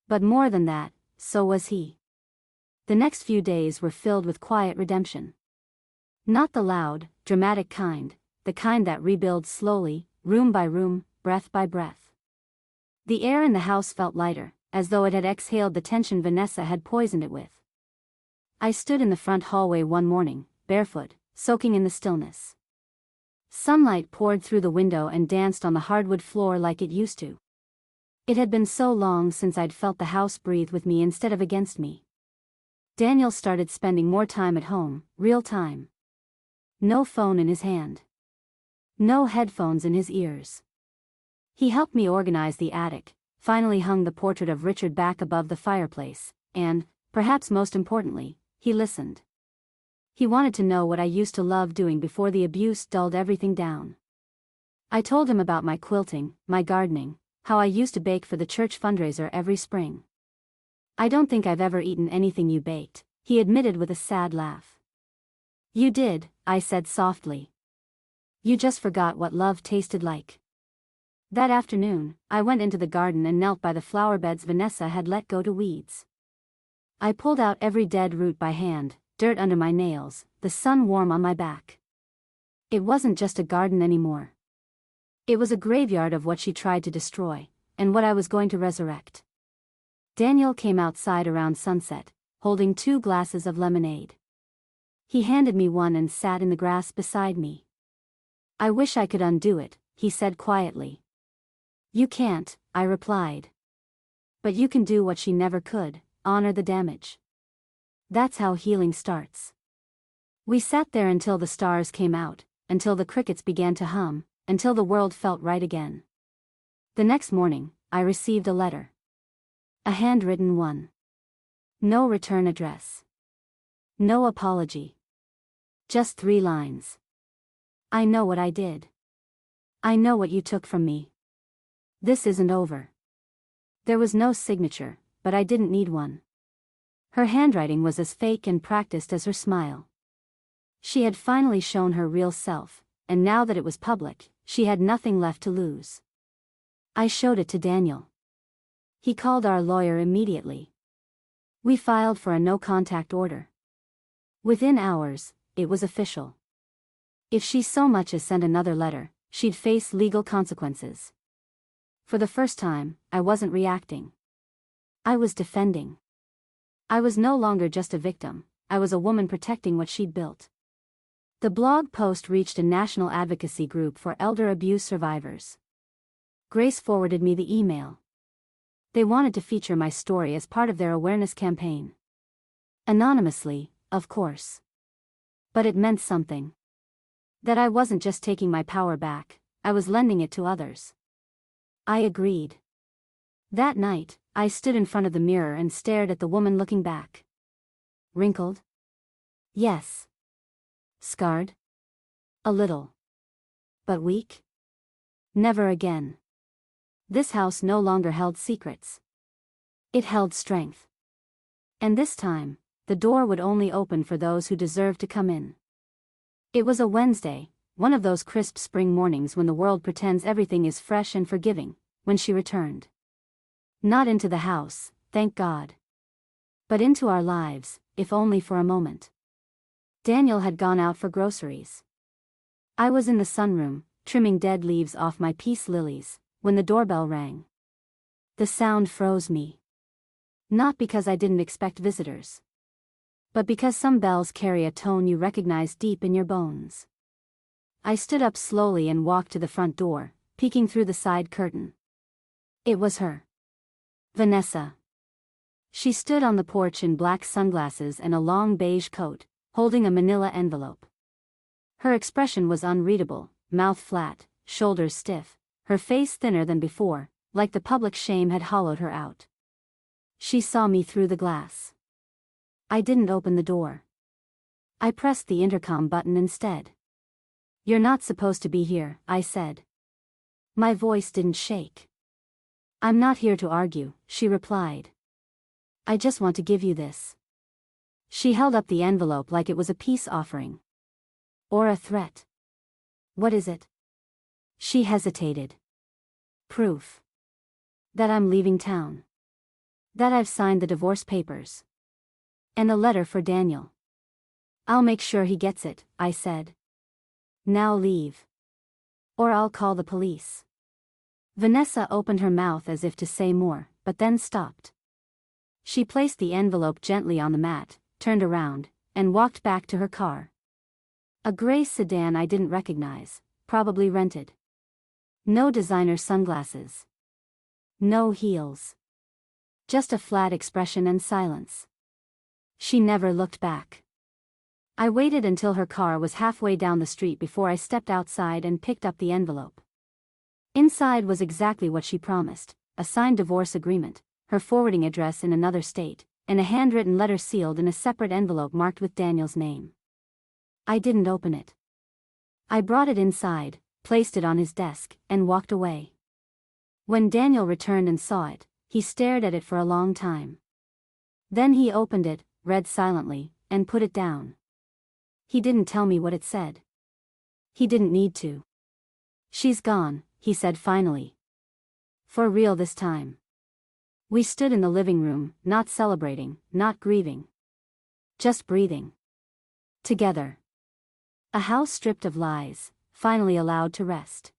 But more than that, so was he. The next few days were filled with quiet redemption. Not the loud, dramatic kind, the kind that rebuilds slowly, room by room, breath by breath. The air in the house felt lighter, as though it had exhaled the tension Vanessa had poisoned it with. I stood in the front hallway one morning, barefoot, soaking in the stillness. Sunlight poured through the window and danced on the hardwood floor like it used to. It had been so long since I'd felt the house breathe with me instead of against me. Daniel started spending more time at home, real time. No phone in his hand. No headphones in his ears. He helped me organize the attic, finally hung the portrait of Richard back above the fireplace, and, perhaps most importantly, he listened. He wanted to know what I used to love doing before the abuse dulled everything down. I told him about my quilting, my gardening, how I used to bake for the church fundraiser every spring. "I don't think I've ever eaten anything you baked," he admitted with a sad laugh. "You did," I said softly. "You just forgot what love tasted like." That afternoon, I went into the garden and knelt by the flower beds Vanessa had let go to weeds. I pulled out every dead root by hand, dirt under my nails, the sun warm on my back. It wasn't just a garden anymore. It was a graveyard of what she tried to destroy, and what I was going to resurrect. Daniel came outside around sunset, holding 2 glasses of lemonade. He handed me one and sat in the grass beside me. "I wish I could undo it," he said quietly. "You can't," I replied. "But you can do what she never could, honor the damage. That's how healing starts." We sat there until the stars came out, until the crickets began to hum, until the world felt right again. The next morning, I received a letter. A handwritten one. No return address. No apology. Just 3 lines. "I know what I did. I know what you took from me. This isn't over." There was no signature, but I didn't need one. Her handwriting was as fake and practiced as her smile. She had finally shown her real self, and now that it was public, she had nothing left to lose. I showed it to Daniel. He called our lawyer immediately. We filed for a no-contact order. Within hours, it was official. If she so much as sent another letter, she'd face legal consequences. For the first time, I wasn't reacting. I was defending. I was no longer just a victim, I was a woman protecting what she'd built. The blog post reached a national advocacy group for elder abuse survivors. Grace forwarded me the email. They wanted to feature my story as part of their awareness campaign. Anonymously, of course. But it meant something. That I wasn't just taking my power back, I was lending it to others. I agreed. That night, I stood in front of the mirror and stared at the woman looking back. Wrinkled? Yes. Scarred? A little. But weak? Never again. This house no longer held secrets. It held strength. And this time, the door would only open for those who deserved to come in. It was a Wednesday, one of those crisp spring mornings when the world pretends everything is fresh and forgiving, when she returned. Not into the house, thank God. But into our lives, if only for a moment. Daniel had gone out for groceries. I was in the sunroom, trimming dead leaves off my peace lilies, when the doorbell rang. The sound froze me. Not because I didn't expect visitors, but because some bells carry a tone you recognize deep in your bones. I stood up slowly and walked to the front door, peeking through the side curtain. It was her. Vanessa. She stood on the porch in black sunglasses and a long beige coat, holding a manila envelope. Her expression was unreadable, mouth flat, shoulders stiff, her face thinner than before, like the public shame had hollowed her out. She saw me through the glass. I didn't open the door. I pressed the intercom button instead. "You're not supposed to be here," I said. My voice didn't shake. "I'm not here to argue," she replied. "I just want to give you this." She held up the envelope like it was a peace offering. Or a threat. "What is it?" She hesitated. "Proof. That I'm leaving town. That I've signed the divorce papers. And a letter for Daniel." "I'll make sure he gets it," I said. "Now leave. Or I'll call the police." Vanessa opened her mouth as if to say more, but then stopped. She placed the envelope gently on the mat, turned around, and walked back to her car. A gray sedan I didn't recognize, probably rented. No designer sunglasses. No heels. Just a flat expression and silence. She never looked back. I waited until her car was halfway down the street before I stepped outside and picked up the envelope. Inside was exactly what she promised, a signed divorce agreement, her forwarding address in another state, and a handwritten letter sealed in a separate envelope marked with Daniel's name. I didn't open it. I brought it inside, placed it on his desk, and walked away. When Daniel returned and saw it, he stared at it for a long time. Then he opened it, read silently, and put it down. He didn't tell me what it said. He didn't need to. "She's gone," he said finally. "For real this time." We stood in the living room, not celebrating, not grieving. Just breathing. Together. A house stripped of lies, finally allowed to rest.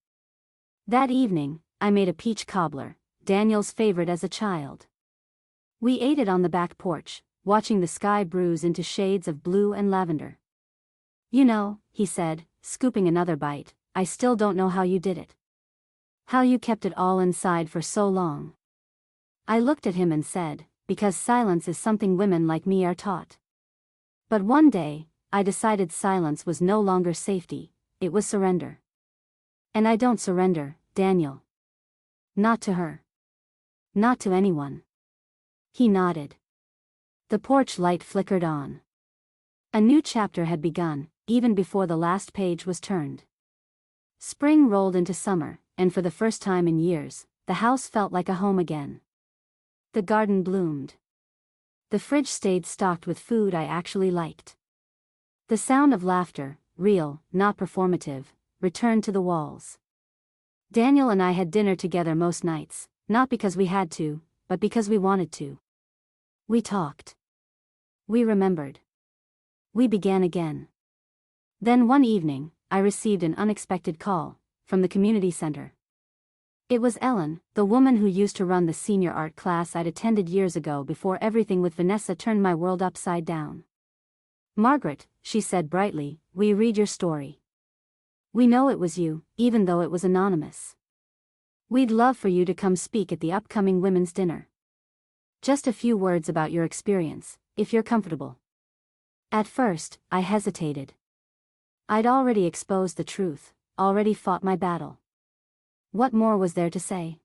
That evening, I made a peach cobbler, Daniel's favorite as a child. We ate it on the back porch, watching the sky bruise into shades of blue and lavender. "You know," he said, scooping another bite, "I still don't know how you did it. How you kept it all inside for so long." I looked at him and said, "Because silence is something women like me are taught." But one day, I decided silence was no longer safety, it was surrender. And I don't surrender, Daniel. Not to her. Not to anyone. He nodded. The porch light flickered on. A new chapter had begun, even before the last page was turned. Spring rolled into summer, and for the first time in years, the house felt like a home again. The garden bloomed. The fridge stayed stocked with food I actually liked. The sound of laughter, real, not performative, returned to the walls. Daniel and I had dinner together most nights, not because we had to, but because we wanted to. We talked. We remembered. We began again. Then one evening, I received an unexpected call, from the community center. It was Ellen, the woman who used to run the senior art class I'd attended years ago before everything with Vanessa turned my world upside down. "Margaret," she said brightly, "we read your story. We know it was you, even though it was anonymous. We'd love for you to come speak at the upcoming women's dinner. Just a few words about your experience, if you're comfortable." At first, I hesitated. I'd already exposed the truth, already fought my battle. What more was there to say?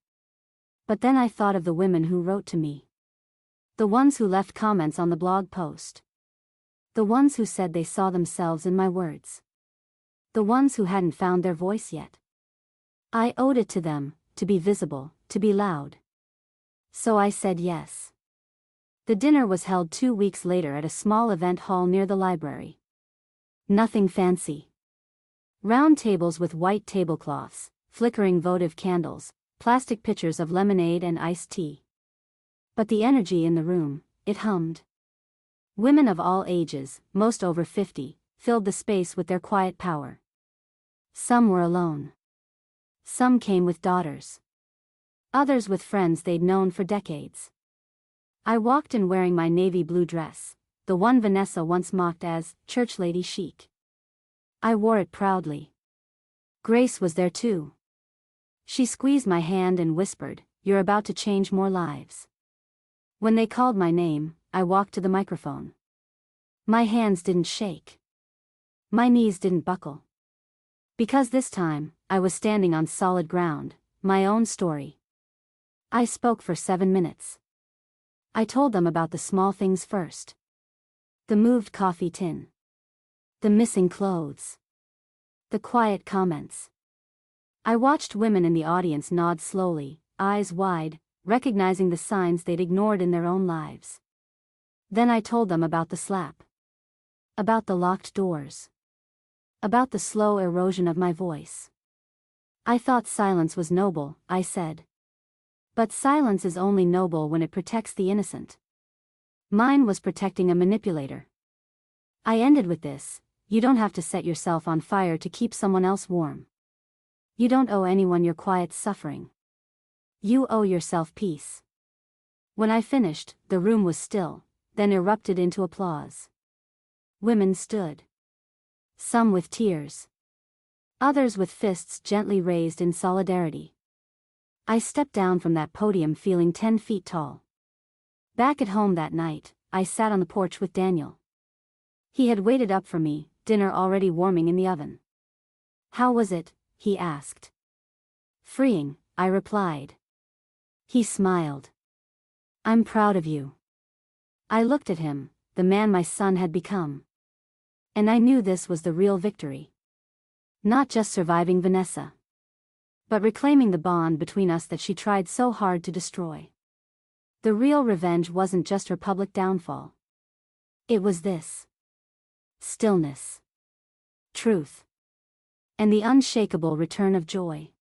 But then I thought of the women who wrote to me. The ones who left comments on the blog post. The ones who said they saw themselves in my words. The ones who hadn't found their voice yet. I owed it to them, to be visible, to be loud. So I said yes. The dinner was held 2 weeks later at a small event hall near the library. Nothing fancy. Round tables with white tablecloths, flickering votive candles, plastic pitchers of lemonade and iced tea. But the energy in the room, it hummed. Women of all ages, most over 50, filled the space with their quiet power. Some were alone. Some came with daughters. Others with friends they'd known for decades. I walked in wearing my navy blue dress, the one Vanessa once mocked as church lady chic. I wore it proudly. Grace was there too. She squeezed my hand and whispered, "You're about to change more lives." When they called my name, I walked to the microphone. My hands didn't shake. My knees didn't buckle. Because this time, I was standing on solid ground, my own story. I spoke for 7 minutes. I told them about the small things first. The moved coffee tin. The missing clothes. The quiet comments. I watched women in the audience nod slowly, eyes wide, recognizing the signs they'd ignored in their own lives. Then I told them about the slap. About the locked doors. About the slow erosion of my voice. I thought silence was noble, I said. But silence is only noble when it protects the innocent. Mine was protecting a manipulator. I ended with this: you don't have to set yourself on fire to keep someone else warm. You don't owe anyone your quiet suffering. You owe yourself peace. When I finished, the room was still, then erupted into applause. Women stood. Some with tears. Others with fists gently raised in solidarity. I stepped down from that podium feeling 10 feet tall. Back at home that night, I sat on the porch with Daniel. He had waited up for me, dinner already warming in the oven. "How was it?" he asked. "Freeing," I replied. He smiled. "I'm proud of you." I looked at him, the man my son had become. And I knew this was the real victory. Not just surviving Vanessa, but reclaiming the bond between us that she tried so hard to destroy. The real revenge wasn't just her public downfall. It was this: stillness, truth, and the unshakable return of joy.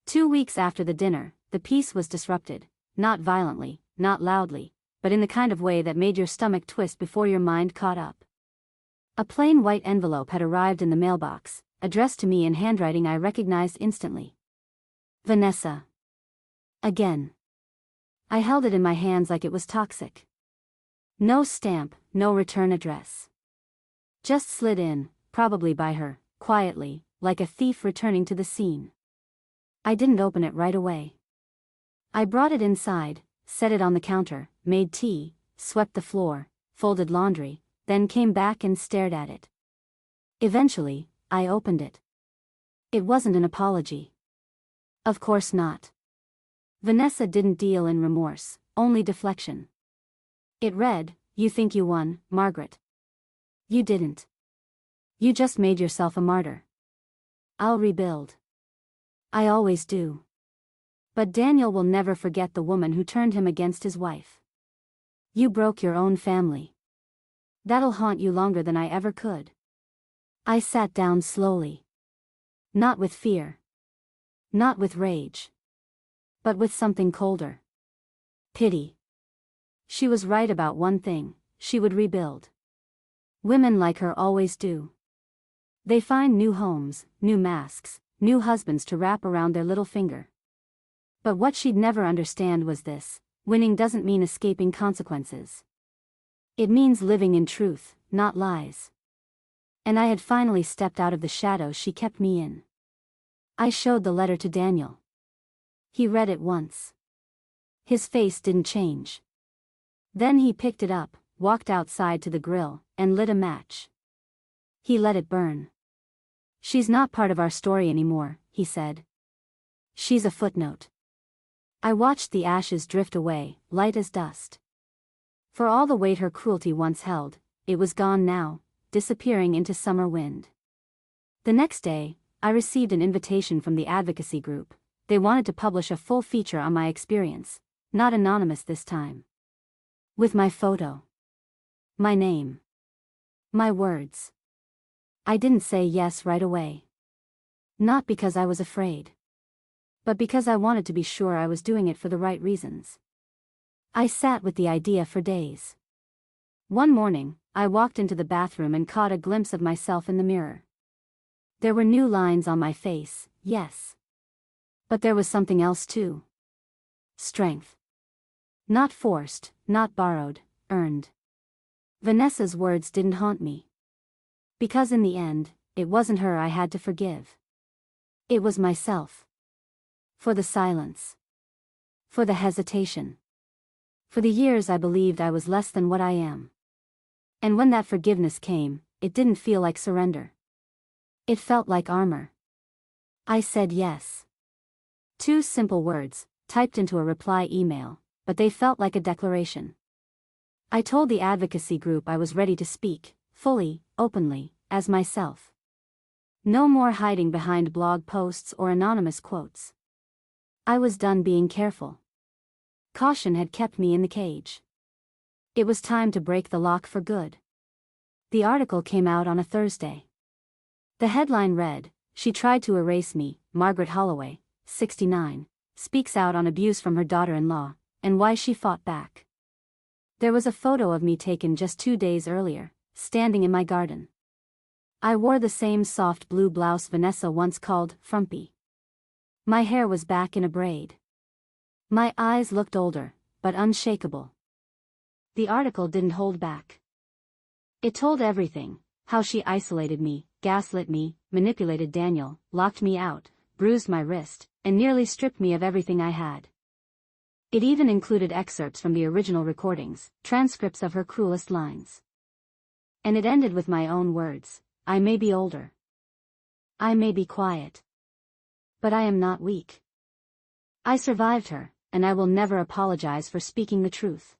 2 weeks after the dinner, the peace was disrupted, not violently, not loudly, but in the kind of way that made your stomach twist before your mind caught up. A plain white envelope had arrived in the mailbox, addressed to me in handwriting I recognized instantly. Vanessa. Again. I held it in my hands like it was toxic. No stamp, no return address. Just slid in, probably by her, quietly, like a thief returning to the scene. I didn't open it right away. I brought it inside, set it on the counter, made tea, swept the floor, folded laundry, then came back and stared at it. Eventually, I opened it. It wasn't an apology. Of course not. Vanessa didn't deal in remorse, only deflection. It read, "You think you won, Margaret. You didn't. You just made yourself a martyr. I'll rebuild. I always do. But Daniel will never forget the woman who turned him against his wife. You broke your own family. That'll haunt you longer than I ever could." I sat down slowly. Not with fear. Not with rage. But with something colder. Pity. She was right about one thing: she would rebuild. Women like her always do. They find new homes, new masks, new husbands to wrap around their little finger. But what she'd never understand was this: winning doesn't mean escaping consequences. It means living in truth, not lies. And I had finally stepped out of the shadows she kept me in. I showed the letter to Daniel. He read it once. His face didn't change. Then he picked it up, walked outside to the grill, and lit a match. He let it burn. "She's not part of our story anymore," he said. "She's a footnote." I watched the ashes drift away, light as dust. For all the weight her cruelty once held, it was gone now, disappearing into summer wind. The next day, I received an invitation from the advocacy group. They wanted to publish a full feature on my experience, not anonymous this time. With my photo. My name. My words. I didn't say yes right away. Not because I was afraid. But because I wanted to be sure I was doing it for the right reasons. I sat with the idea for days. One morning, I walked into the bathroom and caught a glimpse of myself in the mirror. There were new lines on my face, yes. But there was something else too. Strength. Not forced, not borrowed, earned. Vanessa's words didn't haunt me. Because in the end, it wasn't her I had to forgive. It was myself. For the silence. For the hesitation. For the years I believed I was less than what I am. And when that forgiveness came, it didn't feel like surrender. It felt like armor. I said yes. 2 simple words, typed into a reply email, but they felt like a declaration. I told the advocacy group I was ready to speak, fully, openly, as myself. No more hiding behind blog posts or anonymous quotes. I was done being careful. Caution had kept me in the cage. It was time to break the lock for good. The article came out on a Thursday. The headline read, "She tried to erase me, Margaret Holloway, 69, speaks out on abuse from her daughter-in-law, and why she fought back." There was a photo of me taken just 2 days earlier, standing in my garden. I wore the same soft blue blouse Vanessa once called frumpy. My hair was back in a braid. My eyes looked older, but unshakable. The article didn't hold back. It told everything: how she isolated me, gaslit me, manipulated Daniel, locked me out, bruised my wrist, and nearly stripped me of everything I had. It even included excerpts from the original recordings, transcripts of her cruelest lines. And it ended with my own words: "I may be older. I may be quiet. But I am not weak. I survived her, and I will never apologize for speaking the truth."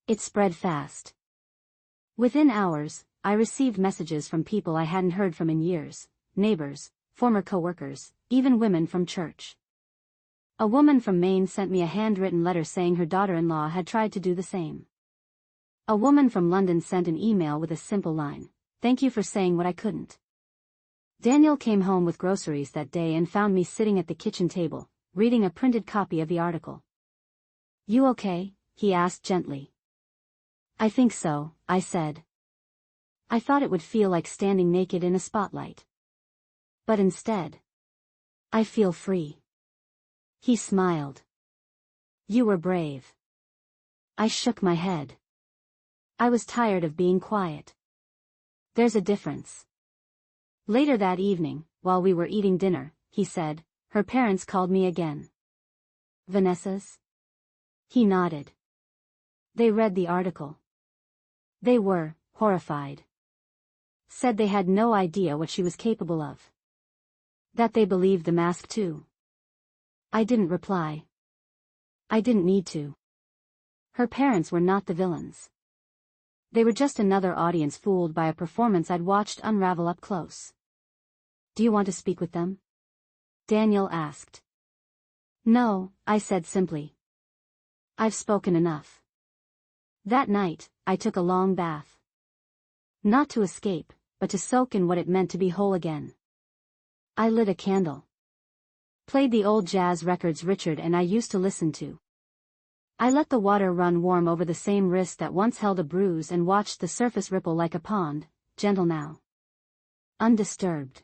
It spread fast. Within hours, I received messages from people I hadn't heard from in years: neighbors, former co-workers, even women from church. A woman from Maine sent me a handwritten letter saying her daughter-in-law had tried to do the same. A woman from London sent an email with a simple line: "Thank you for saying what I couldn't." Daniel came home with groceries that day and found me sitting at the kitchen table, reading a printed copy of the article. "You okay?" he asked gently. "I think so," I said. I thought it would feel like standing naked in a spotlight. But instead, I feel free. He smiled. "You were brave." I shook my head. I was tired of being quiet. "There's a difference." Later that evening, while we were eating dinner, he said, "Her parents called me again." "Vanessa's?" He nodded. They read the article. They were horrified. Said they had no idea what she was capable of. That they believed the mask too. I didn't reply. I didn't need to. Her parents were not the villains. They were just another audience fooled by a performance I'd watched unravel up close. "Do you want to speak with them?" Daniel asked. "No," I said simply. "I've spoken enough." That night, I took a long bath. Not to escape, but to soak in what it meant to be whole again. I lit a candle. Played the old jazz records Richard and I used to listen to. I let the water run warm over the same wrist that once held a bruise and watched the surface ripple like a pond, gentle now. Undisturbed.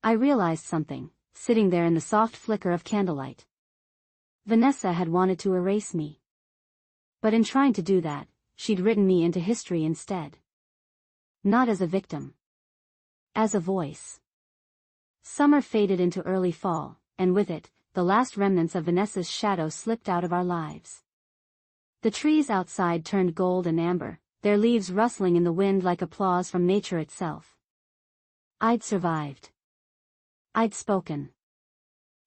I realized something, sitting there in the soft flicker of candlelight. Vanessa had wanted to erase me. But in trying to do that, she'd written me into history instead. Not as a victim. As a voice. Summer faded into early fall, and with it, the last remnants of Vanessa's shadow slipped out of our lives. The trees outside turned gold and amber, their leaves rustling in the wind like applause from nature itself. I'd survived. I'd spoken.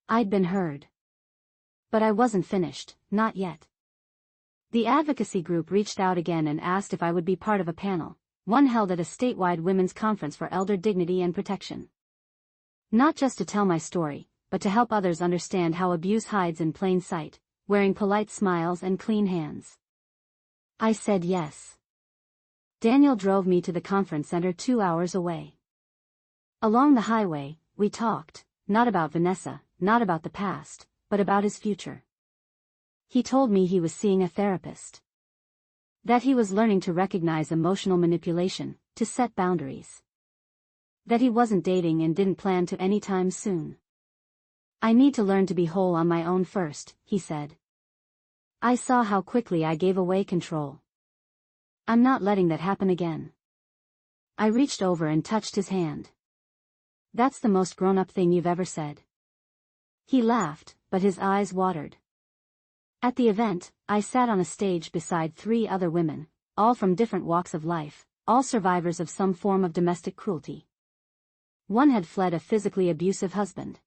I'd been heard. But I wasn't finished, not yet. The advocacy group reached out again and asked if I would be part of a panel, one held at a statewide women's conference for elder dignity and protection. Not just to tell my story, but to help others understand how abuse hides in plain sight, wearing polite smiles and clean hands. I said yes. Daniel drove me to the conference center 2 hours away. Along the highway, we talked, not about Vanessa, not about the past, but about his future. He told me he was seeing a therapist. That he was learning to recognize emotional manipulation, to set boundaries. That he wasn't dating and didn't plan to anytime soon. I need to learn to be whole on my own first, he said. I saw how quickly I gave away control. I'm not letting that happen again. I reached over and touched his hand. That's the most grown-up thing you've ever said. He laughed, but his eyes watered. At the event, I sat on a stage beside 3 other women, all from different walks of life, all survivors of some form of domestic cruelty. One had fled a physically abusive husband.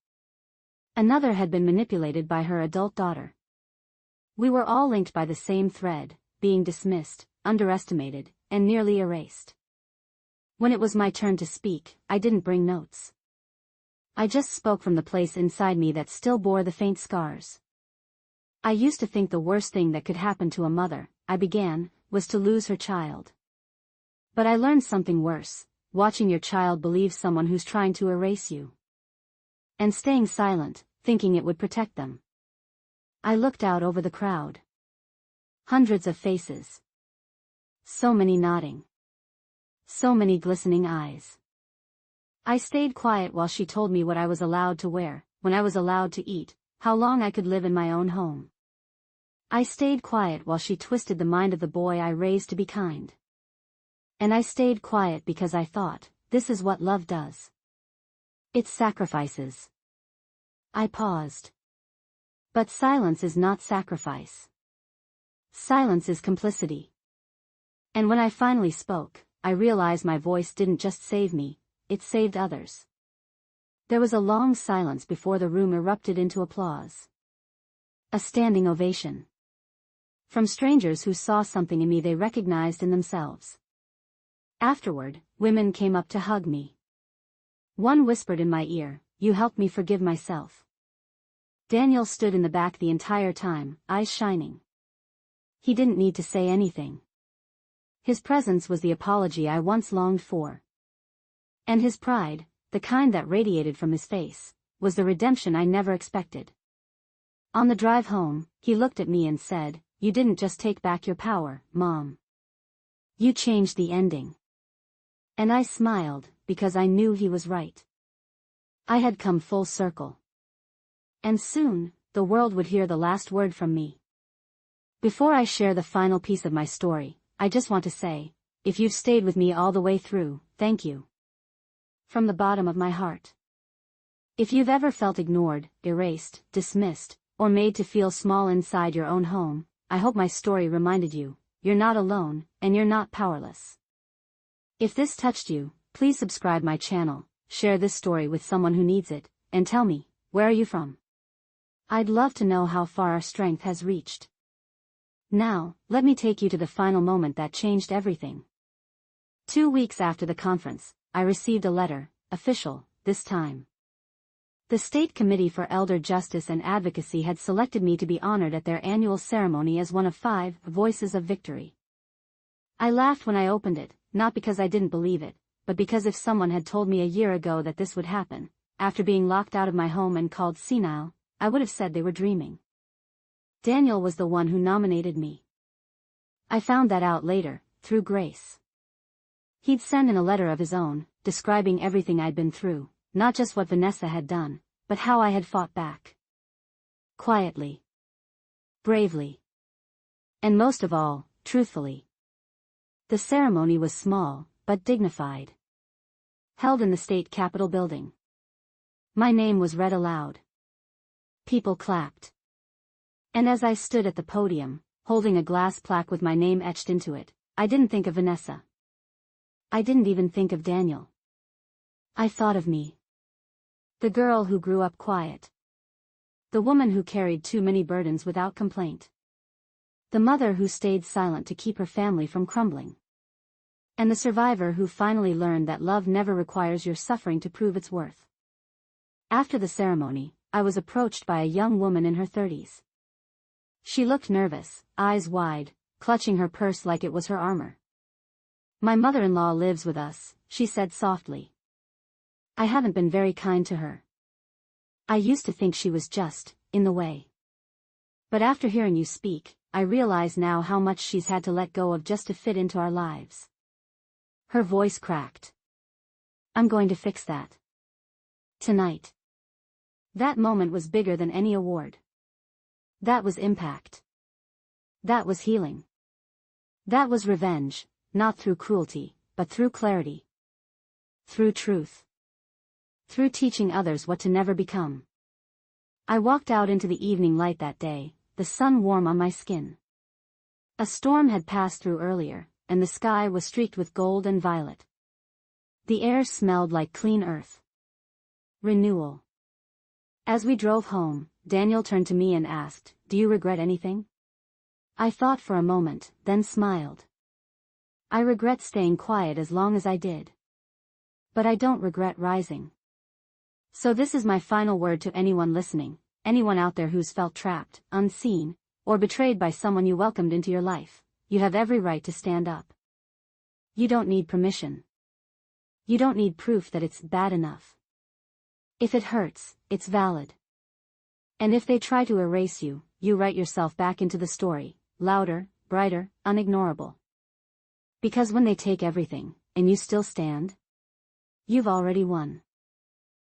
Another had been manipulated by her adult daughter. We were all linked by the same thread, being dismissed, underestimated, and nearly erased. When it was my turn to speak, I didn't bring notes. I just spoke from the place inside me that still bore the faint scars. I used to think the worst thing that could happen to a mother, I began, was to lose her child. But I learned something worse, watching your child believe someone who's trying to erase you. And staying silent, thinking it would protect them. I looked out over the crowd. Hundreds of faces. So many nodding. So many glistening eyes. I stayed quiet while she told me what I was allowed to wear, when I was allowed to eat, how long I could live in my own home. I stayed quiet while she twisted the mind of the boy I raised to be kind. And I stayed quiet because I thought, this is what love does. It sacrifices. I paused. But silence is not sacrifice. Silence is complicity. And when I finally spoke, I realized my voice didn't just save me, it saved others. There was a long silence before the room erupted into applause. A standing ovation. From strangers who saw something in me they recognized in themselves. Afterward, women came up to hug me. One whispered in my ear, "You helped me forgive myself." Daniel stood in the back the entire time, eyes shining. He didn't need to say anything. His presence was the apology I once longed for. And his pride, the kind that radiated from his face, was the redemption I never expected. On the drive home, he looked at me and said, "You didn't just take back your power, Mom. You changed the ending." And I smiled, because I knew he was right. I had come full circle. And soon, the world would hear the last word from me. Before I share the final piece of my story, I just want to say, if you've stayed with me all the way through, thank you. From the bottom of my heart. If you've ever felt ignored, erased, dismissed, or made to feel small inside your own home, I hope my story reminded you, you're not alone, and you're not powerless. If this touched you, please subscribe my channel, share this story with someone who needs it, and tell me, where are you from? I'd love to know how far our strength has reached. Now, let me take you to the final moment that changed everything. 2 weeks after the conference, I received a letter, official, this time. The State Committee for Elder Justice and Advocacy had selected me to be honored at their annual ceremony as one of 5 Voices of Victory. I laughed when I opened it, not because I didn't believe it, but because if someone had told me a year ago that this would happen, after being locked out of my home and called senile, I would have said they were dreaming. Daniel was the one who nominated me. I found that out later, through Grace. He'd sent in a letter of his own, describing everything I'd been through, not just what Vanessa had done, but how I had fought back. Quietly. Bravely. And most of all, truthfully. The ceremony was small, but dignified. Held in the state capitol building. My name was read aloud. People clapped. And as I stood at the podium, holding a glass plaque with my name etched into it, I didn't think of Vanessa. I didn't even think of Daniel. I thought of me. The girl who grew up quiet. The woman who carried too many burdens without complaint. The mother who stayed silent to keep her family from crumbling. And the survivor who finally learned that love never requires your suffering to prove its worth. After the ceremony, I was approached by a young woman in her 30s. She looked nervous, eyes wide, clutching her purse like it was her armor. "My mother-in-law lives with us," she said softly. "I haven't been very kind to her. I used to think she was just, in the way. But after hearing you speak, I realize now how much she's had to let go of just to fit into our lives." Her voice cracked. "I'm going to fix that. Tonight." That moment was bigger than any award. That was impact. That was healing. That was revenge, not through cruelty, but through clarity. Through truth. Through teaching others what to never become. I walked out into the evening light that day, the sun warm on my skin. A storm had passed through earlier, and the sky was streaked with gold and violet. The air smelled like clean earth. Renewal. As we drove home, Daniel turned to me and asked, "Do you regret anything?" I thought for a moment, then smiled. I regret staying quiet as long as I did. But I don't regret rising. So this is my final word to anyone listening, anyone out there who's felt trapped, unseen, or betrayed by someone you welcomed into your life. You have every right to stand up. You don't need permission. You don't need proof that it's bad enough. If it hurts, it's valid. And if they try to erase you, you write yourself back into the story, louder, brighter, unignorable. Because when they take everything, and you still stand, you've already won.